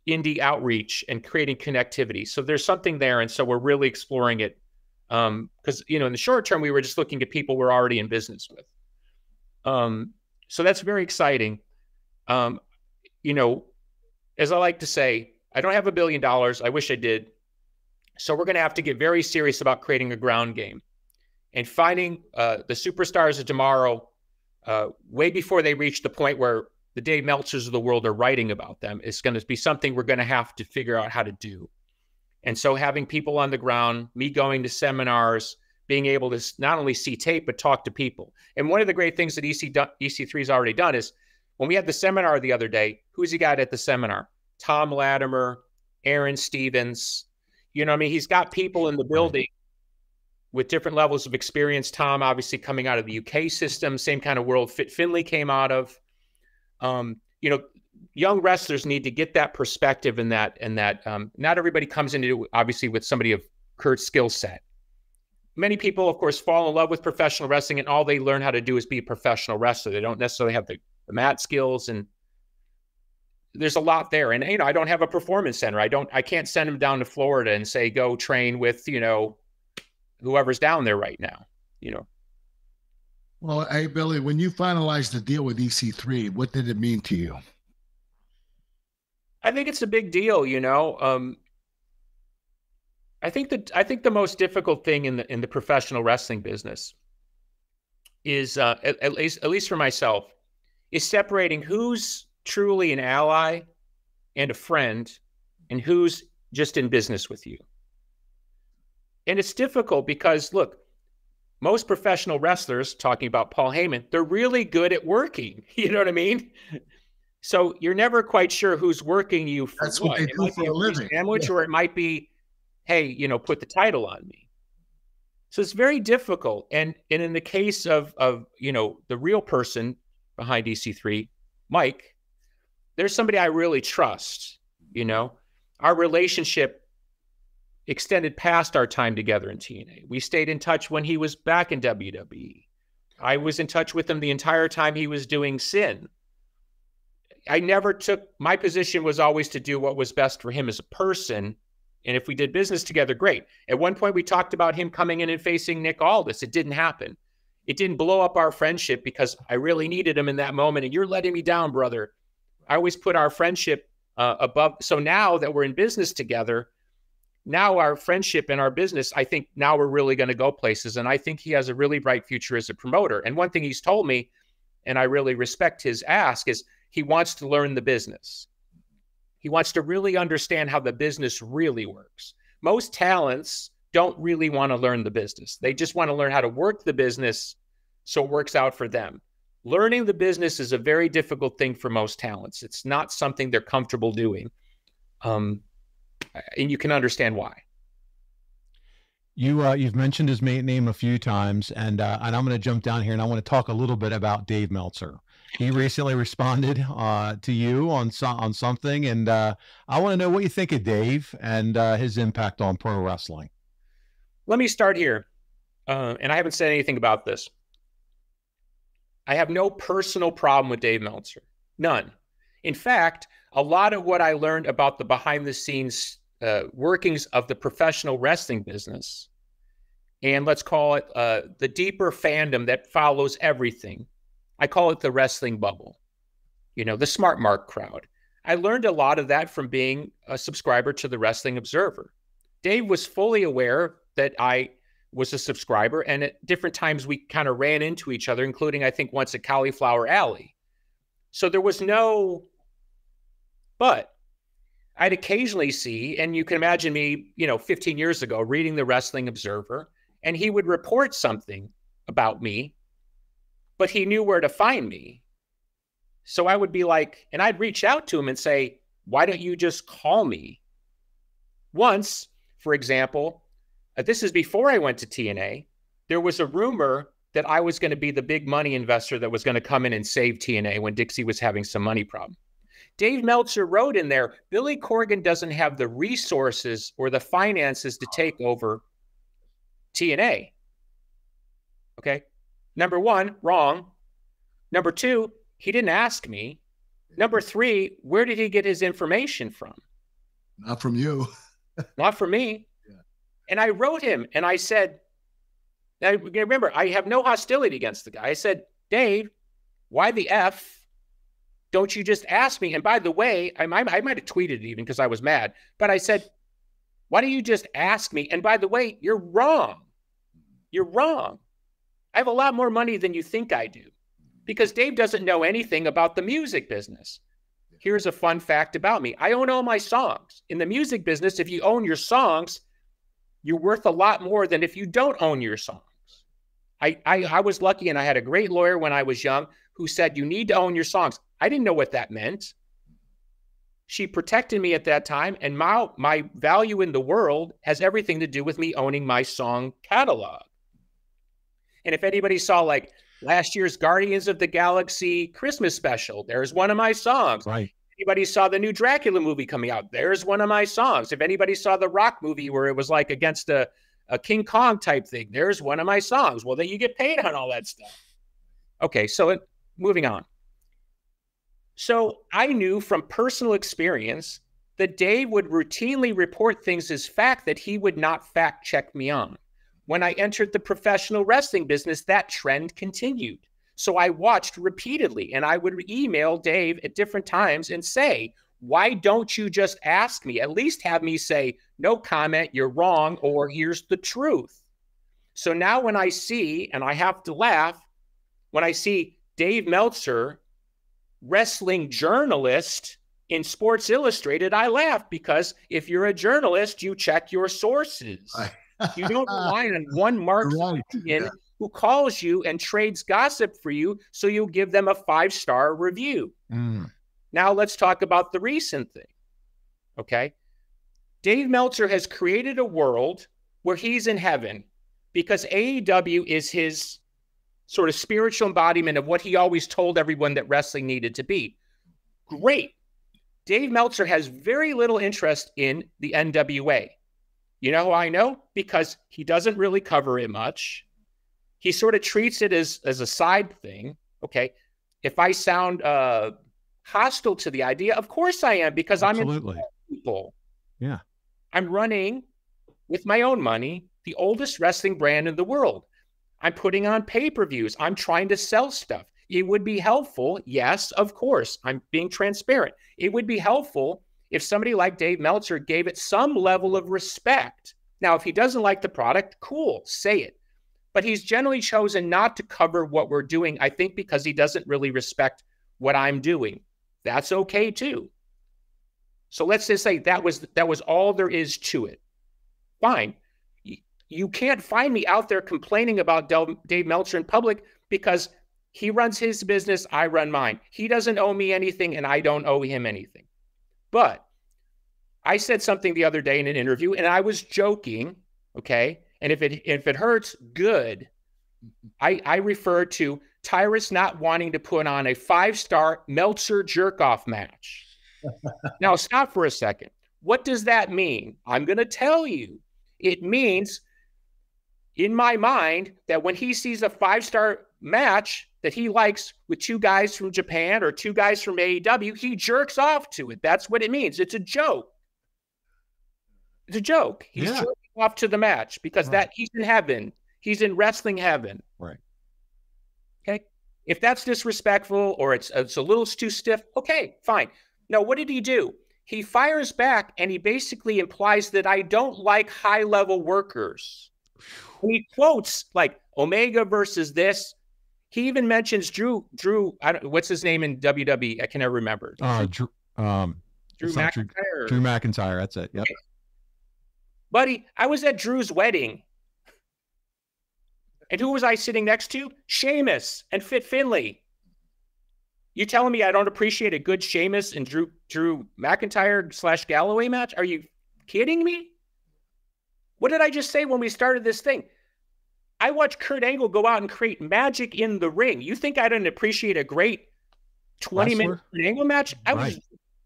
indie outreach and creating connectivity. So there's something there. And so we're really exploring it. Because, you know, in the short term, we were just looking at people we're already in business with. So that's very exciting. You know, as I like to say, I don't have $1 billion. I wish I did. So we're going to have to get very serious about creating a ground game and finding the superstars of tomorrow way before they reach the point where the Dave Meltzers of the world are writing about them. It's going to be something we're going to have to figure out how to do. And so having people on the ground, me going to seminars, being able to not only see tape, but talk to people. And one of the great things that EC3 has already done is when we had the seminar the other day, who's he got at the seminar? Tom Latimer, Aaron Stevens. You know what I mean? He's got people in the building with different levels of experience. Tom, obviously coming out of the UK system, same kind of world Fit Finley came out of. You know, young wrestlers need to get that perspective and that not everybody comes into it, obviously, with somebody of Kurt's skill set. Many people, of course, fall in love with professional wrestling and all they learn how to do is be a professional wrestler. They don't necessarily have the mat skills, and there's a lot there. And, you know, I don't have a performance center. I can't send them down to Florida and say, go train with, you know, whoever's down there right now, you know. Well, hey, Billy, when you finalized the deal with EC3, what did it mean to you? I think it's a big deal, you know. I think the most difficult thing in the professional wrestling business is at least for myself is separating who's truly an ally and a friend and who's just in business with you. And it's difficult because, look, most professional wrestlers, talking about Paul Heyman, they're really good at working. You know what I mean? So you're never quite sure who's working you for That's what they do for a living. Sandwich, or it might be, hey, you know, put the title on me. So it's very difficult. And in the case of you know, the real person behind EC3, Mike, there's somebody I really trust. You know, our relationship extended past our time together in TNA. We stayed in touch when he was back in WWE. I was in touch with him the entire time he was doing Sin. My position was always to do what was best for him as a person. And if we did business together, great. At one point, we talked about him coming in and facing Nick Aldis. It didn't happen. It didn't blow up our friendship because I really needed him in that moment. And you're letting me down, brother. I always put our friendship above. So now that we're in business together, now our friendship and our business, I think now we're really going to go places. And I think he has a really bright future as a promoter. And one thing he's told me, and I really respect his ask, is he wants to learn the business. He wants to really understand how the business really works. Most talents don't really want to learn the business. They just want to learn how to work the business so it works out for them. Learning the business is a very difficult thing for most talents. It's not something they're comfortable doing. And you can understand why. You've mentioned his name a few times, and I'm going to jump down here and I want to talk a little bit about Dave Meltzer. He recently responded to you on something, and I want to know what you think of Dave and his impact on pro wrestling. Let me start here, and I haven't said anything about this. I have no personal problem with Dave Meltzer, none. In fact, a lot of what I learned about the behind-the-scenes workings of the professional wrestling business, and let's call it the deeper fandom that follows everything, I call it the wrestling bubble, you know, the Smart Mark crowd. I learned a lot of that from being a subscriber to the Wrestling Observer. Dave was fully aware that I was a subscriber, and at different times we kind of ran into each other, including, I think, once at Cauliflower Alley. So there was no, but I'd occasionally see, and you can imagine me, you know, 15 years ago reading the Wrestling Observer, and he would report something about me, but he knew where to find me. So I would be like, and I'd reach out to him and say, why don't you just call me? Once, for example, this is before I went to TNA, there was a rumor that I was going to be the big money investor that was going to come in and save TNA when Dixie was having some money problem. Dave Meltzer wrote in there, Billy Corgan doesn't have the resources or the finances to take over TNA. Okay. Number one, wrong. Number two, he didn't ask me. Number three, where did he get his information from? Not from you. Not from me. Yeah. And I wrote him and I said, now remember, I have no hostility against the guy. I said, Dave, why the F don't you just ask me? And by the way, I might have tweeted it even because I was mad, but I said, why don't you just ask me? And by the way, you're wrong. You're wrong. I have a lot more money than you think I do because Dave doesn't know anything about the music business. Here's a fun fact about me. I own all my songs. In the music business, if you own your songs, you're worth a lot more than if you don't own your songs. I was lucky and I had a great lawyer when I was young who said, you need to own your songs. I didn't know what that meant. She protected me at that time, and my value in the world has everything to do with me owning my song catalog. And if anybody saw like last year's Guardians of the Galaxy Christmas special, there's one of my songs. Right. Anybody saw the new Dracula movie coming out, there's one of my songs. If anybody saw the Rock movie where it was like against a King Kong type thing, there's one of my songs. Well, then you get paid on all that stuff. Okay, so moving on. So I knew from personal experience that Dave would routinely report things as fact that he would not fact check me on. When I entered the professional wrestling business, that trend continued. So I watched repeatedly, and I would email Dave at different times and say, why don't you just ask me? At least have me say, no comment, you're wrong, or here's the truth. So now when I see, and I have to laugh, when I see Dave Meltzer, wrestling journalist in Sports Illustrated, I laugh because if you're a journalist, you check your sources. You don't rely on one Mark who calls you and trades gossip for you, so you'll give them a 5-star review. Now let's talk about the recent thing. Okay. Dave Meltzer has created a world where he's in heaven because AEW is his sort of spiritual embodiment of what he always told everyone that wrestling needed to be. Great. Dave Meltzer has very little interest in the NWA. You know how I know? Because he doesn't really cover it much. He sort of treats it as a side thing. Okay. If I sound hostile to the idea, of course I am, because Absolutely. I'm in people. Yeah. I'm running with my own money the oldest wrestling brand in the world. I'm putting on pay-per-views. I'm trying to sell stuff. It would be helpful. Yes, of course. I'm being transparent. It would be helpful if somebody like Dave Meltzer gave it some level of respect. Now, if he doesn't like the product, cool, say it. But he's generally chosen not to cover what we're doing, I think, because he doesn't really respect what I'm doing. That's okay too. So let's just say that was all there is to it. Fine. You can't find me out there complaining about Dave Meltzer in public because he runs his business, I run mine. He doesn't owe me anything and I don't owe him anything. But I said something the other day in an interview and I was joking, okay? And if it hurts, good. I refer to Tyrus not wanting to put on a 5-star Meltzer jerk-off match. Now, stop for a second. What does that mean? I'm going to tell you. It means, in my mind, that when he sees a 5-star match that he likes with 2 guys from Japan or 2 guys from AEW, he jerks off to it. That's what it means. It's a joke. It's a joke. He's jerking off to the match because that he's in heaven. He's in wrestling heaven. Right. Okay. If that's disrespectful or it's a little too stiff, okay, fine. No, what did he do? He fires back and he basically implies that I don't like high-level workers. And he quotes like Omega versus this. He even mentions Drew. What's his name in WWE? I can never remember. Drew McIntyre. Drew McIntyre. That's it. Yep. Okay. Buddy, I was at Drew's wedding. And who was I sitting next to? Sheamus and Fit Finlay. You telling me I don't appreciate a good Sheamus and Drew McIntyre / Galloway match? Are you kidding me? What did I just say when we started this thing? I watched Kurt Angle go out and create magic in the ring. You think I didn't appreciate a great 20-minute Kurt Angle match? I was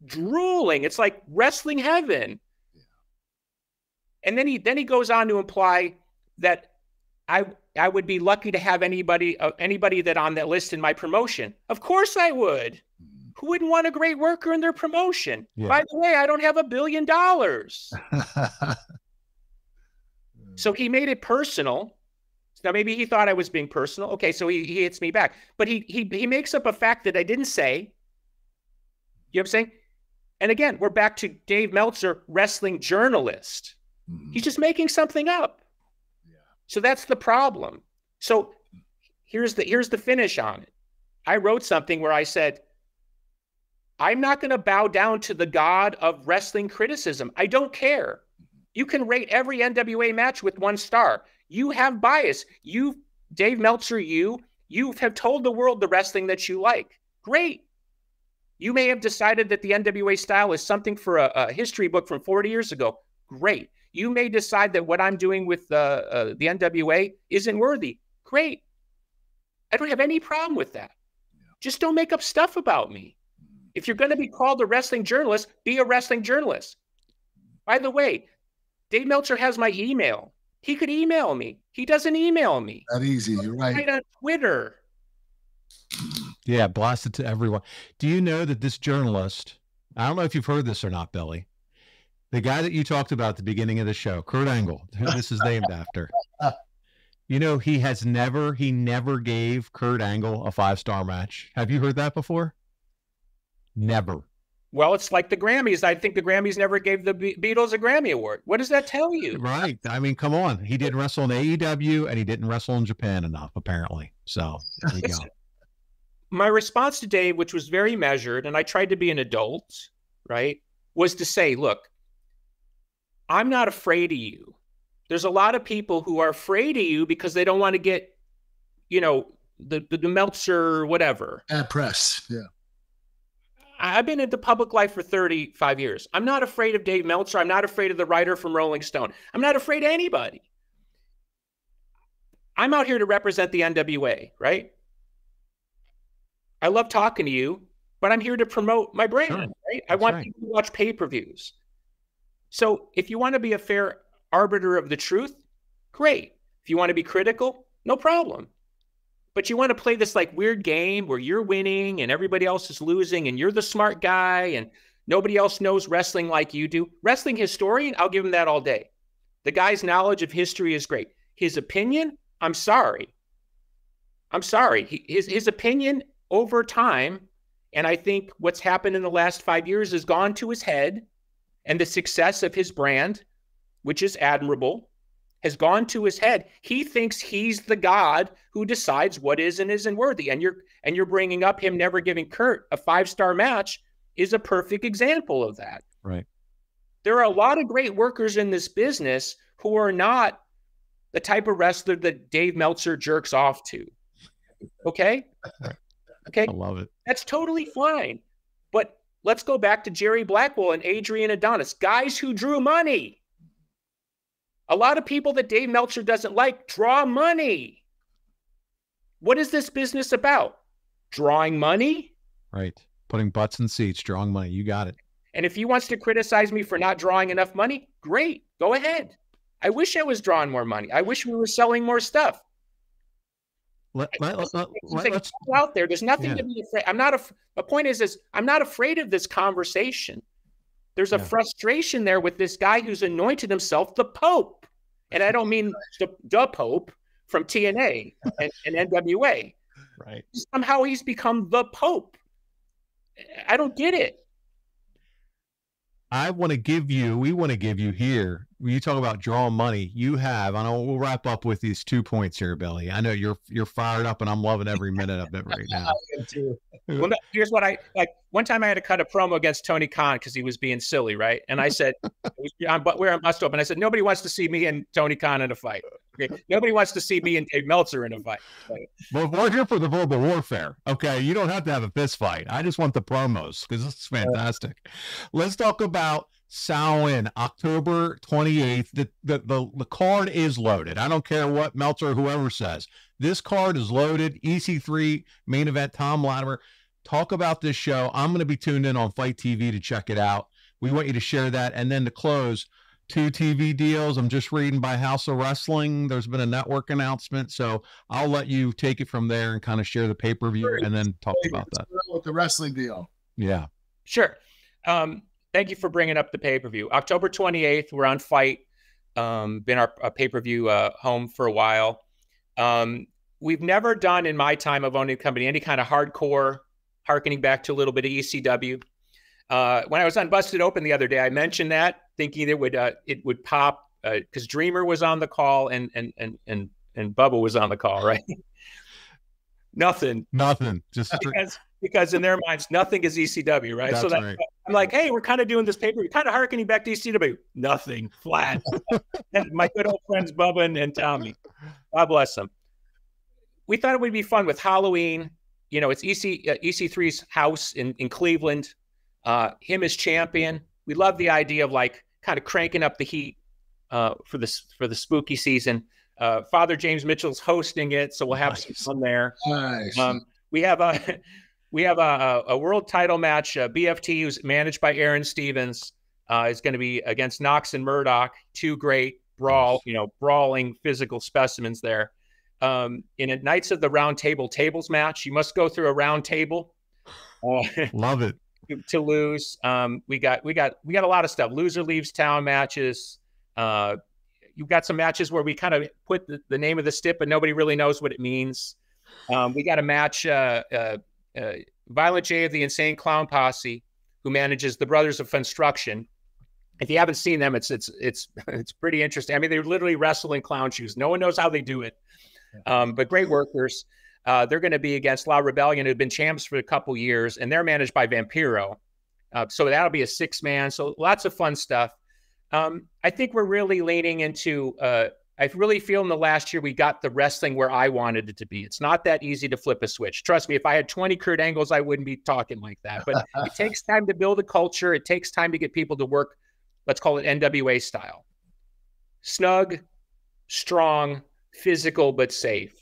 drooling. It's like wrestling heaven. And then he goes on to imply that I would be lucky to have anybody that on that list in my promotion. Of course I would. Who wouldn't want a great worker in their promotion? Yeah. By the way, I don't have $1 billion. So he made it personal. Now maybe he thought I was being personal. Okay, so he hits me back. But he makes up a fact that I didn't say. You know what I'm saying? And again, we're back to Dave Meltzer, wrestling journalist. He's just making something up. Yeah. So that's the problem. So here's the finish on it. I wrote something where I said, I'm not going to bow down to the god of wrestling criticism. I don't care. You can rate every NWA match with 1 star. You have bias. Dave Meltzer, you have told the world the wrestling that you like. Great. You may have decided that the NWA style is something for a history book from 40 years ago. Great. You may decide that what I'm doing with the NWA isn't worthy. Great. I don't have any problem with that. Just don't make up stuff about me. If you're going to be called a wrestling journalist, be a wrestling journalist. By the way, Dave Meltzer has my email. He could email me. He doesn't email me. That easy. You're right. Right on Twitter. Yeah, blast it to everyone. Do you know that this journalist, I don't know if you've heard this or not, Billy, the guy that you talked about at the beginning of the show, Kurt Angle, who this is named after, you know, he never gave Kurt Angle a 5-star match. Have you heard that before? Never. Well, it's like the Grammys. I think the Grammys never gave the Beatles a Grammy Award. What does that tell you? Right. I mean, come on. He didn't wrestle in AEW and he didn't wrestle in Japan enough, apparently. So there you go. My response to Dave, which was very measured, and I tried to be an adult, right, was to say, look, I'm not afraid of you. There's a lot of people who are afraid of you because they don't want to get, you know, the Meltzer, whatever. Bad press. Yeah. I've been into public life for 35 years. I'm not afraid of Dave Meltzer. I'm not afraid of the writer from Rolling Stone. I'm not afraid of anybody. I'm out here to represent the NWA, right? I love talking to you, but I'm here to promote my brand, right? I want people to watch pay-per-views. So if you want to be a fair arbiter of the truth, great. If you want to be critical, no problem. But you want to play this like weird game where you're winning and everybody else is losing and you're the smart guy and nobody else knows wrestling like you do. Wrestling historian, I'll give him that all day. The guy's knowledge of history is great. His opinion, I'm sorry. His opinion over time, and I think what's happened in the last 5 years has gone to his head, and the success of his brand, which is admirable, has gone to his head. He thinks he's the god who decides what is and isn't worthy. And you're bringing up him never giving Kurt a 5-star match is a perfect example of that. Right. There are a lot of great workers in this business who are not the type of wrestler that Dave Meltzer jerks off to. Okay? Okay. I love it. That's totally fine. But let's go back to Jerry Blackwell and Adrian Adonis, guys who drew money. A lot of people that Dave Meltzer doesn't like draw money. What is this business about? Drawing money? Right. Putting butts in seats, drawing money. You got it. And if he wants to criticize me for not drawing enough money, great. Go ahead. I wish I was drawing more money. I wish we were selling more stuff. Let's out there. There's nothing to be afraid. The point is I'm not afraid of this conversation. There's a frustration there with this guy who's anointed himself the Pope. And I don't mean the Pope from TNA and NWA. Right. Somehow he's become the Pope. I don't get it. We want to give you here, when you talk about drawing money, you have, I know we'll wrap up with these 2 points here, Billy. I know you're fired up and I'm loving every minute of it right now. I am too. Well, here's what I like. One time I had to cut a promo against Tony Khan because he was being silly, right? And I said, we're on Must Open. I said, nobody wants to see me and Tony Khan in a fight. Nobody wants to see me and Dave Meltzer in a fight. Well, we're here for the verbal warfare. Okay, you don't have to have a fist fight. I just want the promos because this is fantastic. Let's talk about Samhain, October 28th. The card is loaded. I don't care what Meltzer or whoever says. This card is loaded. EC3 main event. Tom Latimer. Talk about this show. I'm going to be tuned in on Fight TV to check it out. We want you to share that, and then to close. 2 TV deals. I'm just reading by House of Wrestling. There's been a network announcement, so I'll let you take it from there and kind of share the pay-per-view and then talk about that. With the wrestling deal. Yeah. Sure. Thank you for bringing up the pay-per-view. October 28th, we're on Fight. Been our pay-per-view home for a while. We've never done, in my time of owning the company, any kind of hardcore, harkening back to a little bit of ECW. When I was on Busted Open the other day, I mentioned that, thinking it would pop because Dreamer was on the call and Bubba was on the call, right? Nothing. Just because in their minds, nothing is ECW, right? That's right. I'm like, hey, we're kind of doing this paper, kind of harkening back to ECW. Nothing, flat. And my good old friends Bubba and Tommy, God bless them. We thought it would be fun with Halloween. You know, it's EC3's house in Cleveland. Him as champion. We love the idea of like kind of cranking up the heat for the spooky season. Father James Mitchell's hosting it, so we'll have some fun there. Nice. We have a world title match. BFT, who's managed by Aaron Stevens, is going to be against Knox and Murdoch. 2 great brawling physical specimens there. In a Knights of the Round Table tables match, you must go through a round table. Love it. To lose. We got a lot of stuff. Loser leaves town matches. You've got some matches where we kind of put the name of the stip, but nobody really knows what it means. We got a match, Violent J of the Insane Clown Posse, who manages the Brothers of Construction. If you haven't seen them, it's pretty interesting. I mean, they literally wrestle in clown shoes. No one knows how they do it, but great workers. They're going to be against La Rebellion, who've been champs for a couple years, and they're managed by Vampiro. So that'll be a 6-man. So lots of fun stuff. I think we're really leaning into, I really feel in the last year we got the wrestling where I wanted it to be. It's not that easy to flip a switch. Trust me, if I had 20 Kurt Angles, I wouldn't be talking like that. But it takes time to build a culture. It takes time to get people to work, let's call it NWA style. Snug, strong, physical, but safe.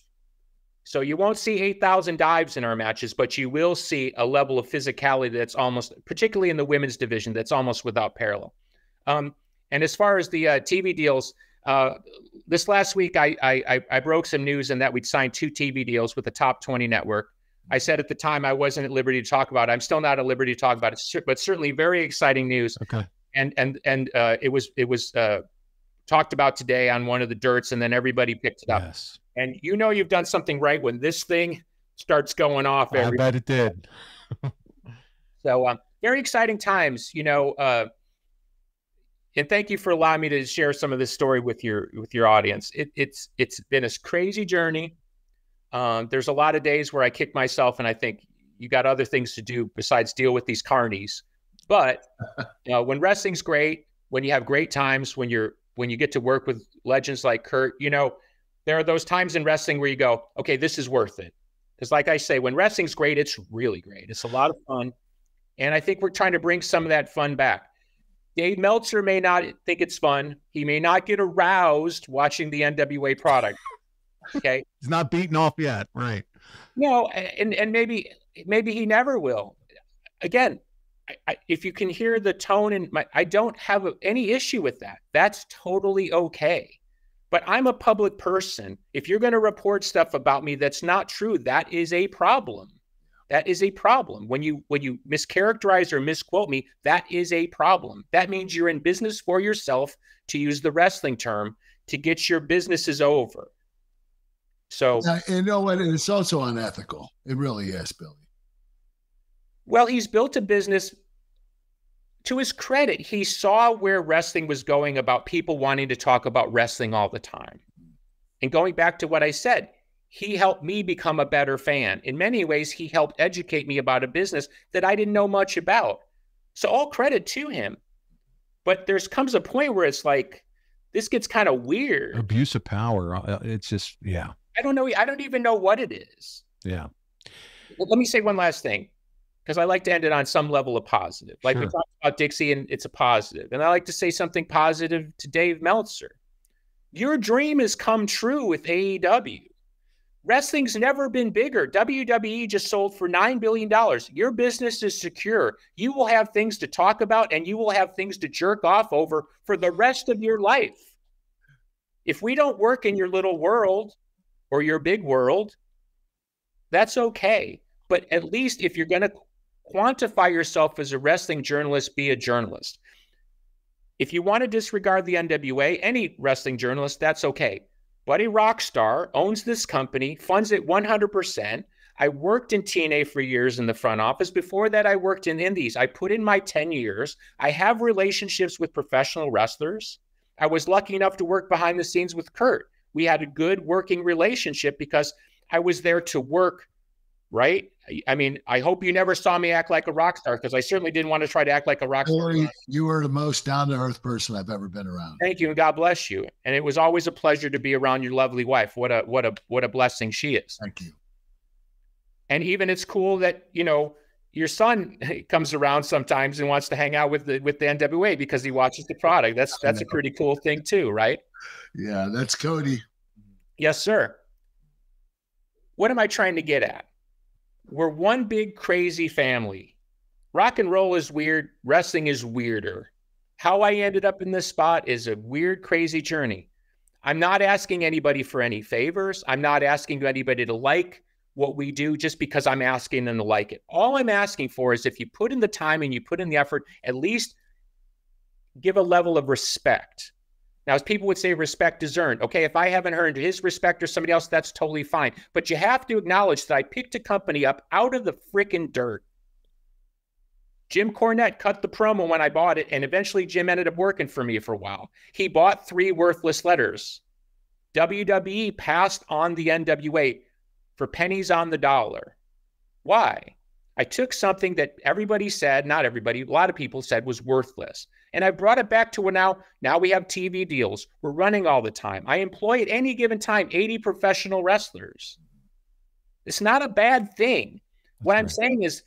So you won't see 8,000 dives in our matches, but you will see a level of physicality that's almost, particularly in the women's division, that's almost without parallel. And as far as the TV deals, this last week I broke some news in that we'd signed 2 TV deals with the top 20 network. I said at the time I wasn't at liberty to talk about it. I'm still not at liberty to talk about it, but certainly very exciting news. Okay. And it was talked about today on one of the dirts, and then everybody picked it up. Yes. And you know you've done something right when this thing starts going off. I bet it did. So very exciting times, and thank you for allowing me to share some of this story with your audience. It's been a crazy journey. There's a lot of days where I kick myself and I think you got other things to do besides deal with these carnies. But when wrestling's great, when you have great times, when you get to work with legends like Kurt, there are those times in wrestling where you go, okay, this is worth it. Because like I say, when wrestling's great, it's really great. It's a lot of fun. And I think we're trying to bring some of that fun back. Dave Meltzer may not think it's fun. He may not get aroused watching the NWA product. Okay. He's not beaten off yet. Right. No. And maybe he never will. Again, if you can hear the tone I don't have any issue with that. That's totally okay. But I'm a public person. If you're going to report stuff about me that's not true, that is a problem. That is a problem. When you mischaracterize or misquote me, that is a problem. That means you're in business for yourself, to use the wrestling term, to get your businesses over. So you know what? It's also unethical. It really is, Billy. Well, he's built a business. To his credit, he saw where wrestling was going, about people wanting to talk about wrestling all the time. And going back to what I said, he helped me become a better fan. In many ways, he helped educate me about a business that I didn't know much about. So all credit to him. But comes a point where it's like, this gets kind of weird. Abuse of power. It's just, yeah. I don't know. I don't even know what it is. Yeah. Well, let me say one last thing, because I like to end it on some level of positive. Like we talked about Dixie, and it's a positive. And I like to say something positive to Dave Meltzer. Your dream has come true with AEW. Wrestling's never been bigger. WWE just sold for $9 billion. Your business is secure. You will have things to talk about, and you will have things to jerk off over for the rest of your life. If we don't work in your little world or your big world, that's okay. But at least if you're going to quantify yourself as a wrestling journalist, be a journalist. If you want to disregard the NWA, any wrestling journalist, that's okay. But a rock star owns this company, funds it 100%. I worked in TNA for years in the front office. Before that, I worked in Indies. I put in my 10 years. I have relationships with professional wrestlers. I was lucky enough to work behind the scenes with Kurt. We had a good working relationship because I was there to work, right? I mean, I hope you never saw me act like a rock star, because I certainly didn't want to try to act like a rock star. You were the most down-to-earth person I've ever been around. Thank you, and God bless you. And it was always a pleasure to be around your lovely wife. What a blessing she is. Thank you. And even it's cool that, you know, your son comes around sometimes and wants to hang out with the NWA because he watches the product. That's a pretty cool thing too, right? Yeah, that's Cody. Yes, sir. What am I trying to get at? We're one big crazy family. Rock and roll is weird. Wrestling is weirder. How I ended up in this spot is a weird, crazy journey. I'm not asking anybody for any favors. I'm not asking anybody to like what we do just because I'm asking them to like it. All I'm asking for is if you put in the time and you put in the effort, at least give a level of respect. Now, as people would say, respect is earned. Okay, if I haven't earned his respect or somebody else, that's totally fine. But you have to acknowledge that I picked a company up out of the freaking dirt. Jim Cornette cut the promo when I bought it, and eventually Jim ended up working for me for a while. He bought 3 worthless letters. WWE passed on the NWA for pennies on the dollar. Why? I took something that everybody said, not everybody, a lot of people said was worthless. And I brought it back to where now we have TV deals. We're running all the time. I employ at any given time 80 professional wrestlers. It's not a bad thing. What I'm saying is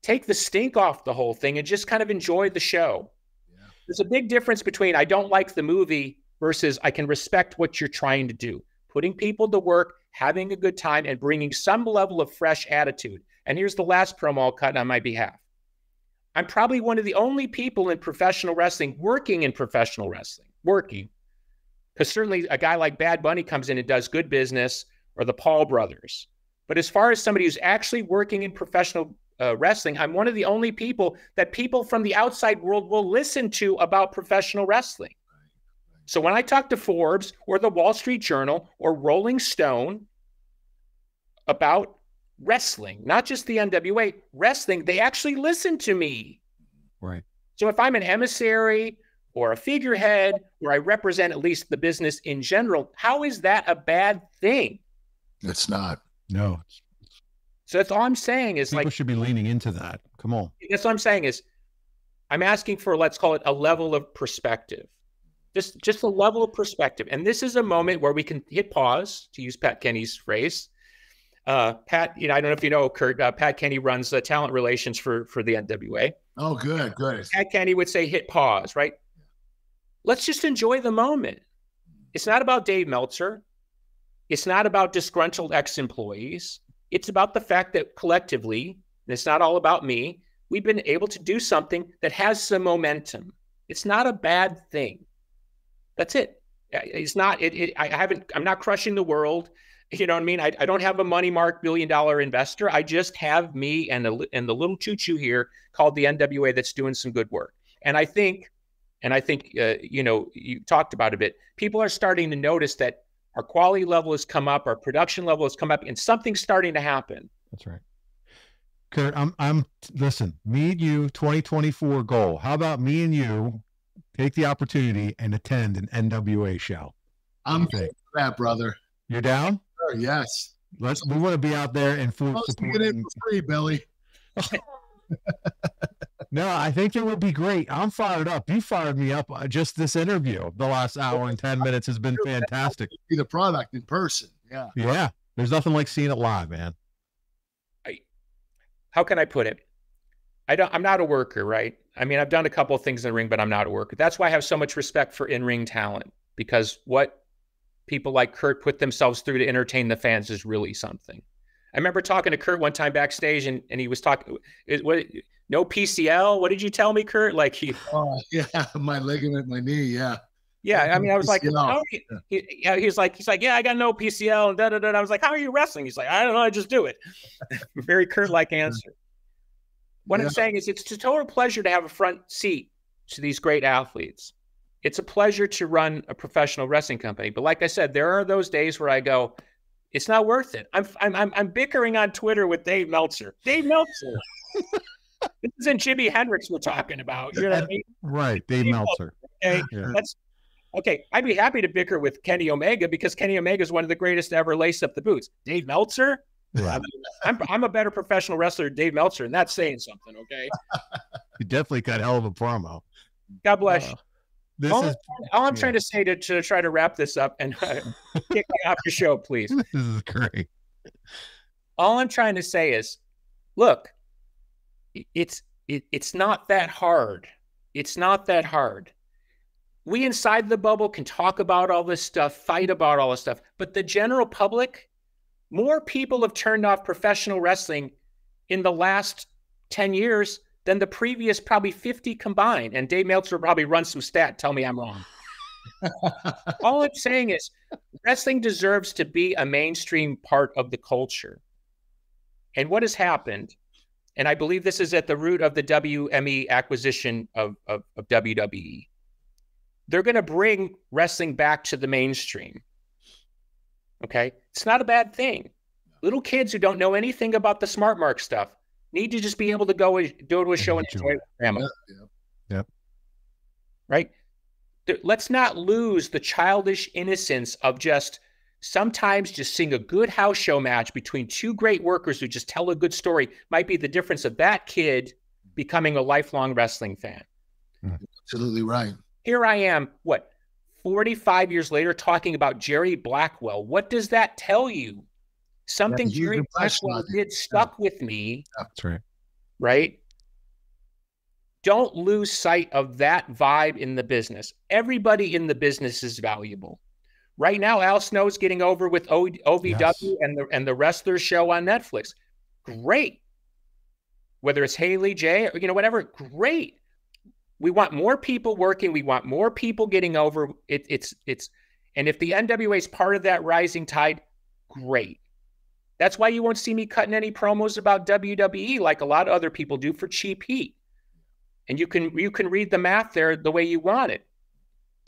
take the stink off the whole thing and just kind of enjoy the show. Yeah. There's a big difference between I don't like the movie versus I can respect what you're trying to do. Putting people to work, having a good time, and bringing some level of fresh attitude. And here's the last promo I'll cut on my behalf. I'm probably one of the only people in professional wrestling working in professional wrestling, because certainly a guy like Bad Bunny comes in and does good business, or the Paul brothers. But as far as somebody who's actually working in professional wrestling, I'm one of the only people that people from the outside world will listen to about professional wrestling. So when I talk to Forbes or the Wall Street Journal or Rolling Stone about wrestling, not just the NWA, wrestling, they actually listen to me. Right. So if I'm an emissary or a figurehead, or I represent at least the business in general, how is that a bad thing? It's not. No. So that's all I'm saying is people should be leaning into that. Come on. That's what I'm saying is I'm asking for, let's call it a level of perspective. Just a level of perspective. And this is a moment where we can hit pause, to use Pat Kenny's phrase. Pat, I don't know if you know, Kurt, Pat Kenny runs talent relations for the NWA. Oh, good. Pat Kenny would say, hit pause, right? Let's just enjoy the moment. It's not about Dave Meltzer. It's not about disgruntled ex-employees. It's about the fact that collectively, and it's not all about me, we've been able to do something that has some momentum. It's not a bad thing. That's it. It's not, I'm not crushing the world. You know what I mean? I don't have a money mark $1 billion investor. I just have me and the little choo-choo here called the NWA that's doing some good work. And I think, you talked about it a bit. People are starting to notice that our quality level has come up, our production level has come up, and something's starting to happen. That's right. Kurt, listen, me and you, 2024 goal. How about me and you take the opportunity and attend an NWA show? I'm for that, brother. You're down? Sure, yes. We want to be out there and full support. Get it for free, Billy. No, I think it would be great. I'm fired up. You fired me up. Just this interview, the last hour and 10 minutes has been fantastic. See the product in person. Yeah. Yeah. There's nothing like seeing it live, man. How can I put it? I'm not a worker, right? I mean, I've done a couple of things in the ring, but I'm not a worker. That's why I have so much respect for in-ring talent, because what people like Kurt put themselves through to entertain the fans is really something. I remember talking to Kurt one time backstage, and he was talking, no PCL? What did you tell me, Kurt? Like yeah, my ligament, my knee, yeah. Yeah, I mean, I was like, PCL. he's like, yeah, I got no PCL, and da-da-da. I was like, how are you wrestling? He's like, I don't know, I just do it. Very Kurt-like answer. What I'm saying is it's a total pleasure to have a front seat to these great athletes. It's a pleasure to run a professional wrestling company. But like I said, there are those days where I go, it's not worth it. I'm bickering on Twitter with Dave Meltzer. Dave Meltzer. This isn't Jimi Hendrix we're talking about. You know what I mean? Right, Dave Meltzer. Okay, that's okay. I'd be happy to bicker with Kenny Omega because Kenny Omega is one of the greatest to ever lace up the boots. Dave Meltzer. Right. I'm a better professional wrestler than Dave Meltzer, and that's saying something, okay? You definitely got a hell of a promo. God bless you. All I'm trying to say to try to wrap this up and kick me off your show, please. This is great. All I'm trying to say is, look, it's not that hard. It's not that hard. We inside the bubble can talk about all this stuff, fight about all this stuff, but the general public, more people have turned off professional wrestling in the last 10 years than the previous probably 50 combined. And Dave Meltzer will probably run some stat, tell me I'm wrong. All I'm saying is wrestling deserves to be a mainstream part of the culture. And what has happened, and I believe this is at the root of the WME acquisition of WWE, they're going to bring wrestling back to the mainstream. Okay, it's not a bad thing. Little kids who don't know anything about the smart mark stuff need to just be able to go to a show and enjoy it with grandma. Yep. Right? Let's not lose the childish innocence of just sometimes just seeing a good house show match between two great workers who just tell a good story might be the difference of that kid becoming a lifelong wrestling fan. Absolutely right. Here I am, 45 years later, talking about Jerry Blackwell. What does that tell you? Something Jerry Blackwell did stuck with me. That's right. Right? Don't lose sight of that vibe in the business. Everybody in the business is valuable. Right now, Al Snow's getting over with OVW and the Wrestler show on Netflix. Great. Whether it's Haley, Jay, or whatever, great. We want more people working. We want more people getting over. And if the NWA is part of that rising tide, great. That's why you won't see me cutting any promos about WWE like a lot of other people do for cheap heat. And you can read the math there the way you want it.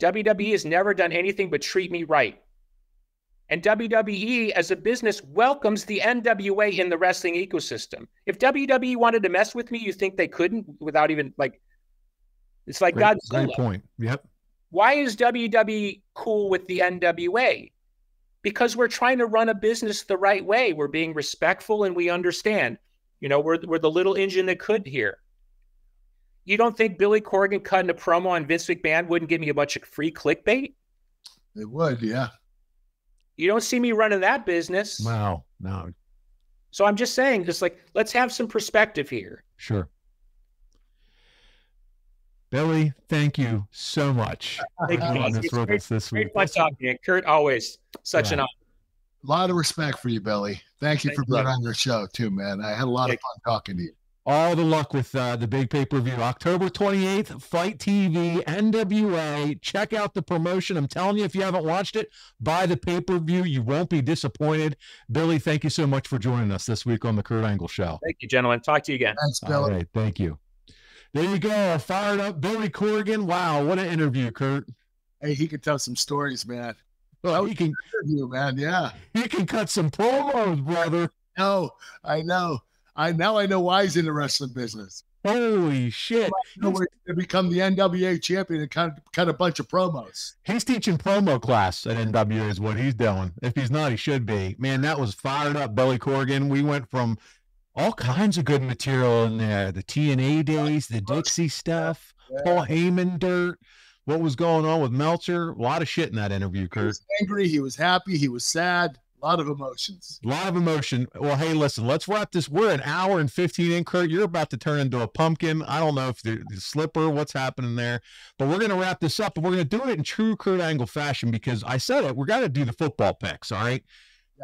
WWE has never done anything but treat me right. And WWE as a business welcomes the NWA in the wrestling ecosystem. If WWE wanted to mess with me, you think they couldn't without even it's like Godzilla. Great point. Yep. Why is WWE cool with the NWA? Because we're trying to run a business the right way. We're being respectful and we understand. We're the little engine that could here. You don't think Billy Corgan cutting a promo on Vince McMahon wouldn't give me a bunch of free clickbait? It would, yeah. You don't see me running that business. Wow. No. So I'm just saying, let's have some perspective here. Sure. Billy, thank you so much. Thank you. This week. Great fun talking to you. Kurt, always such an honor. A lot of respect for you, Billy. Thank you for being on your show too, man. I had a lot of fun talking to you. All the luck with the big pay-per-view. October 28th, Fight TV, NWA. Check out the promotion. I'm telling you, if you haven't watched it, buy the pay-per-view. You won't be disappointed. Billy, thank you so much for joining us this week on the Kurt Angle Show. Thank you, gentlemen. Talk to you again. Thanks, Billy. All right, thank you. There you go. Fired up Billy Corgan. Wow, what an interview, Kurt. Hey, he can tell some stories, man. Well, he can interview, man. Yeah. He can cut some promos, brother. No, I know. I know why he's in the wrestling business. Holy shit. To become the NWA champion and cut a bunch of promos. He's teaching promo class at NWA is what he's doing. If he's not, he should be. Man, that was fired up, Billy Corgan. We went from All kinds of good material in there. The TNA days, the Dixie stuff, Paul Heyman dirt. What was going on with Meltzer? A lot of shit in that interview, Kurt. He was angry. He was happy. He was sad. A lot of emotions. A lot of emotion. Well, hey, listen, let's wrap this. We're an hour and 15 in, Kurt. You're about to turn into a pumpkin. I don't know if the slipper, what's happening there, but we're going to wrap this up, but we're going to do it in true Kurt Angle fashion because I said it. We're going to do the football picks, all right?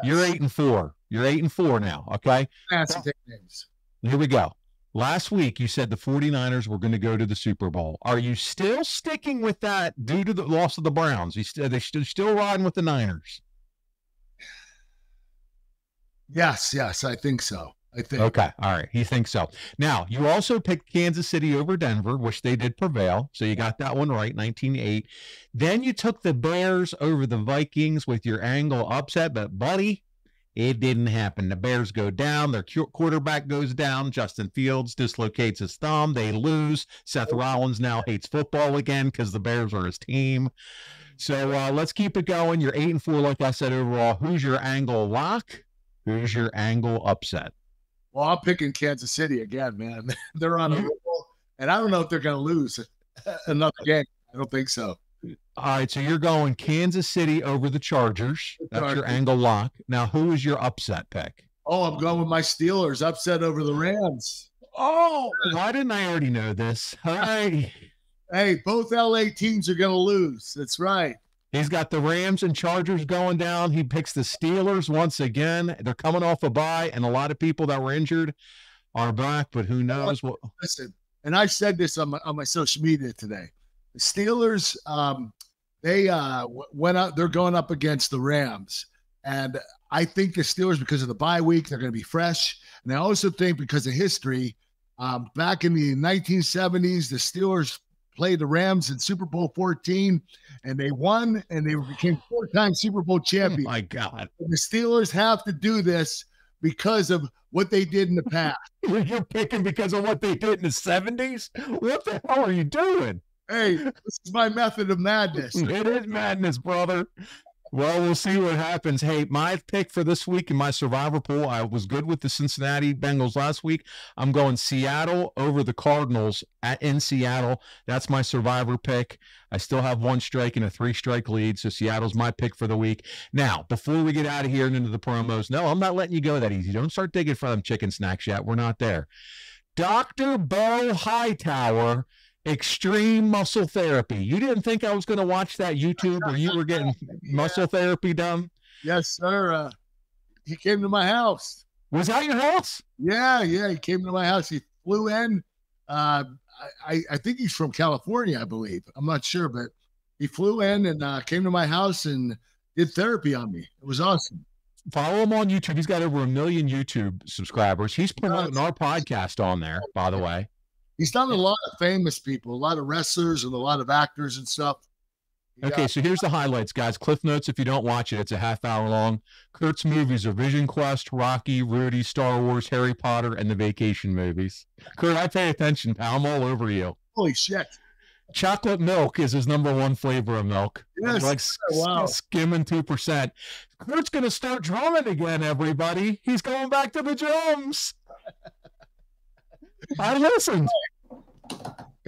Yes. You're 8-4. You're 8-4 now, okay? Names. Here we go. Last week, you said the 49ers were going to go to the Super Bowl. Are you still sticking with that due to the loss of the Browns? They're still riding with the Niners? Yes, I think so. Okay, all right. He thinks so. Now, you also picked Kansas City over Denver, which they did prevail. So you got that one right, 19-8. Then you took the Bears over the Vikings with your Angle upset, but buddy, it didn't happen. The Bears go down. Their quarterback goes down. Justin Fields dislocates his thumb. They lose. Seth Rollins now hates football again because the Bears are his team. So let's keep it going. You're 8-4, like I said, overall. Who's your Angle lock? Who's your Angle upset? Well, I'm picking Kansas City again, man. They're on a roll, and I don't know if they're going to lose another game. I don't think so. All right, so you're going Kansas City over the Chargers. That's your Angle lock. Now, who is your upset pick? Oh, I'm going with my Steelers, upset over the Rams. Oh, why didn't I already know this? Hi. Hey, both LA teams are going to lose. That's right. He's got the Rams and Chargers going down. He picks the Steelers once again. They're coming off a bye, and a lot of people that were injured are back, but who knows what. Listen, and I said this on my social media today. The Steelers, they went out. They're going up against the Rams, and I think the Steelers, because of the bye week, they're going to be fresh. And I also think because of history, back in the 1970s, the Steelers played the Rams in Super Bowl 14, and they won, and they became 4-time Super Bowl champions. Oh my God. And the Steelers have to do this because of what they did in the past. You're picking because of what they did in the 70s? What the hell are you doing? Hey, this is my method of madness. It is madness, brother. Well, we'll see what happens. Hey, my pick for this week in my survivor pool, I was good with the Cincinnati Bengals last week. I'm going Seattle over the Cardinals in Seattle. That's my survivor pick. I still have 1 strike and a 3-strike lead, so Seattle's my pick for the week. Now, before we get out of here and into the promos, no, I'm not letting you go that easy. Don't start digging for them chicken snacks yet. We're not there. Dr. Bo Hightower, Extreme Muscle Therapy. You didn't think I was going to watch that YouTube where you were getting muscle therapy done? Yes, sir. He came to my house. Was that your house? Yeah. He came to my house. He flew in. I think he's from California, I believe. I'm not sure, but he flew in and came to my house and did therapy on me. It was awesome. Follow him on YouTube. He's got over 1 million YouTube subscribers. He's promoting our podcast on there, by the way. He's done a lot of famous people, a lot of wrestlers and a lot of actors and stuff. Okay, so here's the highlights, guys. Cliff Notes, if you don't watch it, it's a half-hour long. Kurt's movies are Vision Quest, Rocky, Rudy, Star Wars, Harry Potter, and the Vacation movies. Kurt, I pay attention, pal. I'm all over you. Holy shit. Chocolate milk is his #1 flavor of milk. Yes. Like skimming 2%. Kurt's going to start drumming again, everybody. He's going back to the drums. I listened.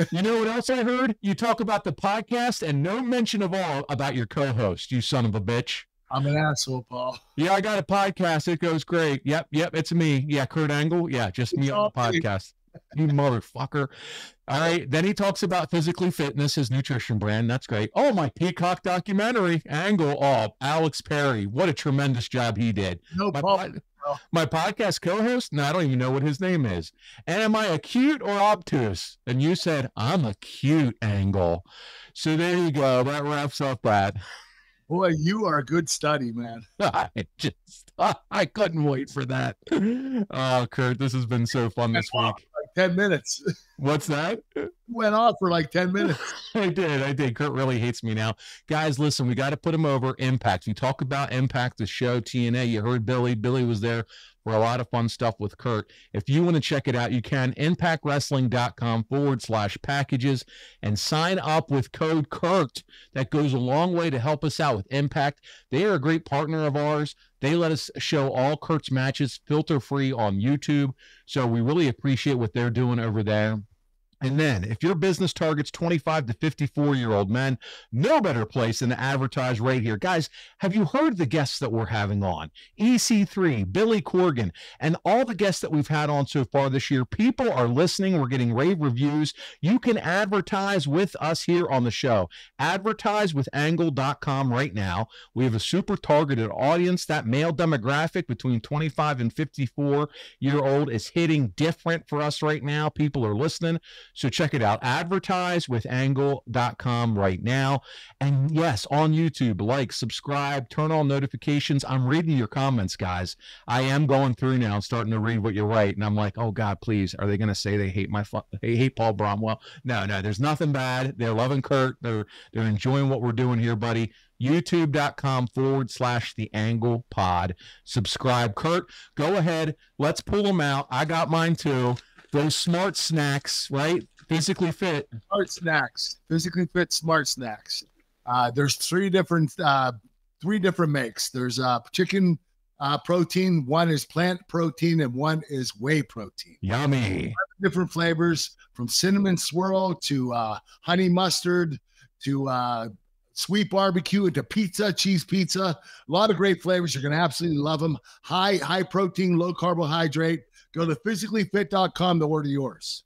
You know what else I heard? You talk about the podcast and no mention of all about your co-host, you son of a bitch. I'm an asshole, Paul. Yeah, I got a podcast. It goes great. Yep, it's me. Yeah, Kurt Angle. Yeah, just me on the podcast. You motherfucker. All right. Then he talks about Physically Fitness, his nutrition brand. That's great. Oh, my Peacock documentary, Angle. Oh, Alex Perry. What a tremendous job he did. No problem. My podcast co-host? No, I don't even know what his name is. And am I acute or obtuse? And you said, I'm acute, Angle. So there you go. That wraps up that. Boy, you are a good study, man. I couldn't wait for that. Oh, Kurt, this has been so fun this week. Like 10 minutes. What's that? went off for like 10 minutes. I did. Kurt really hates me now. Guys, listen, we got to put him over. Impact. We talk about Impact, the show, TNA. You heard Billy. Billy was there for a lot of fun stuff with Kurt. If you want to check it out, you can. ImpactWrestling.com/packages and sign up with code Kurt. That goes a long way to help us out with Impact. They are a great partner of ours. They let us show all Kurt's matches filter-free on YouTube. So we really appreciate what they're doing over there. And then, if your business targets 25 to 54-year-old men, no better place than to advertise right here. Guys, have you heard the guests that we're having on? EC3, Billy Corgan, and all the guests that we've had on so far this year. People are listening. We're getting rave reviews. You can advertise with us here on the show. AdvertiseWithAngle.com right now. We have a super targeted audience. That male demographic between 25 and 54-year-old is hitting different for us right now. People are listening. So check it out, advertisewithangle.com right now. And yes, on YouTube, like, subscribe, turn on notifications. I'm reading your comments, guys. I am going through now and starting to read what you write. And I'm like, oh God, please. Are they going to say they hate hate Paul Bromwell? No, there's nothing bad. They're loving Kurt. They're enjoying what we're doing here, buddy. YouTube.com/The Angle Pod. Subscribe. Kurt, go ahead. Let's pull them out. I got mine too. Those smart snacks, right? Physically fit. Smart snacks. Physically fit smart snacks. There's three different makes. There's chicken protein, one is plant protein, and one is whey protein. Yummy. Different flavors, from cinnamon swirl to honey mustard to sweet barbecue to pizza, cheese pizza. A lot of great flavors. You're going to absolutely love them. High protein, low carbohydrate. Go to physicallyfit.com to order yours.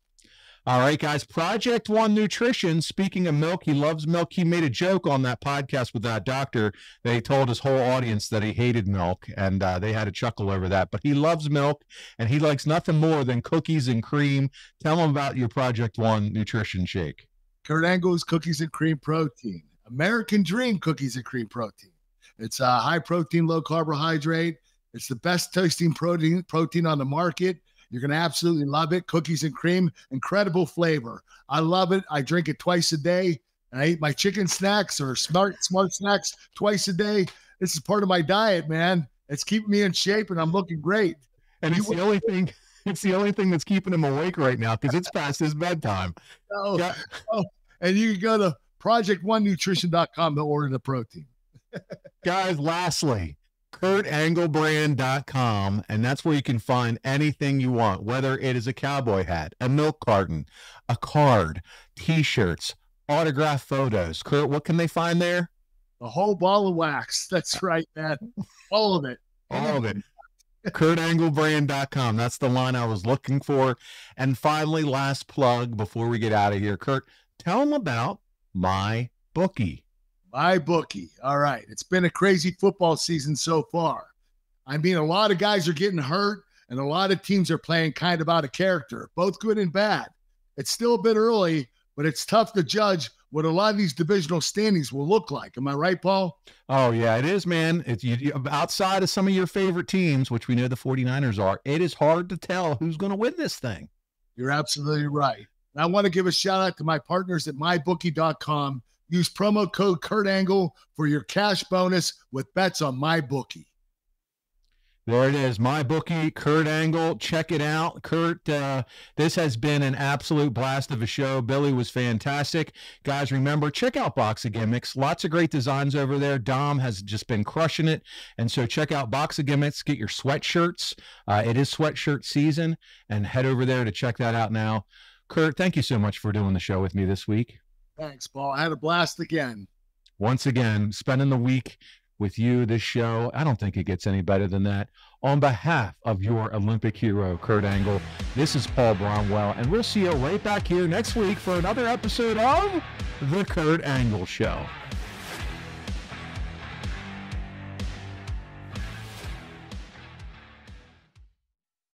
All right, guys. Project One Nutrition. Speaking of milk, he loves milk. He made a joke on that podcast with that doctor that he told his whole audience that he hated milk, and they had a chuckle over that. But he loves milk, and he likes nothing more than cookies and cream. Tell him about your Project One Nutrition shake. Kurt Angle's Cookies and Cream Protein. American Dream Cookies and Cream Protein. It's high protein, low carbohydrate. It's the best tasting protein on the market. You're going to absolutely love it. Cookies and cream, incredible flavor. I love it. I drink it twice a day. And I eat my chicken snacks or smart snacks twice a day. This is part of my diet, man. It's keeping me in shape, and I'm looking great. And it's the only thing that's keeping him awake right now because it's past his bedtime. And you can go to projectonenutrition.com to order the protein. Guys, lastly, KurtAngleBrand.com, and that's where you can find anything you want, whether it is a cowboy hat, a milk carton, a card, T-shirts, autographed photos. Kurt, what can they find there? A whole ball of wax. That's right, man. All of it. All of it. KurtAngleBrand.com. That's the line I was looking for. And finally, last plug before we get out of here. Kurt, tell them about my bookie. My bookie. All right. It's been a crazy football season so far. I mean, a lot of guys are getting hurt, and a lot of teams are playing kind of out of character, both good and bad. It's still a bit early, but it's tough to judge what a lot of these divisional standings will look like. Am I right, Paul? Oh, yeah, it is, man. It's outside of some of your favorite teams, which we know the 49ers are, it is hard to tell who's going to win this thing. You're absolutely right. And I want to give a shout out to my partners at mybookie.com. Use promo code Kurt Angle for your cash bonus with bets on MyBookie. There it is, MyBookie, Kurt Angle. Check it out. Kurt, this has been an absolute blast of a show. Billy was fantastic. Guys, remember, check out Box of Gimmicks. Lots of great designs over there. Dom has just been crushing it. And so check out Box of Gimmicks. Get your sweatshirts. It is sweatshirt season. And head over there to check that out now. Kurt, thank you so much for doing the show with me this week. Thanks, Paul. I had a blast again. Once again, spending the week with you, this show. I don't think it gets any better than that. On behalf of your Olympic hero, Kurt Angle, this is Paul Bromwell, and we'll see you right back here next week for another episode of The Kurt Angle Show.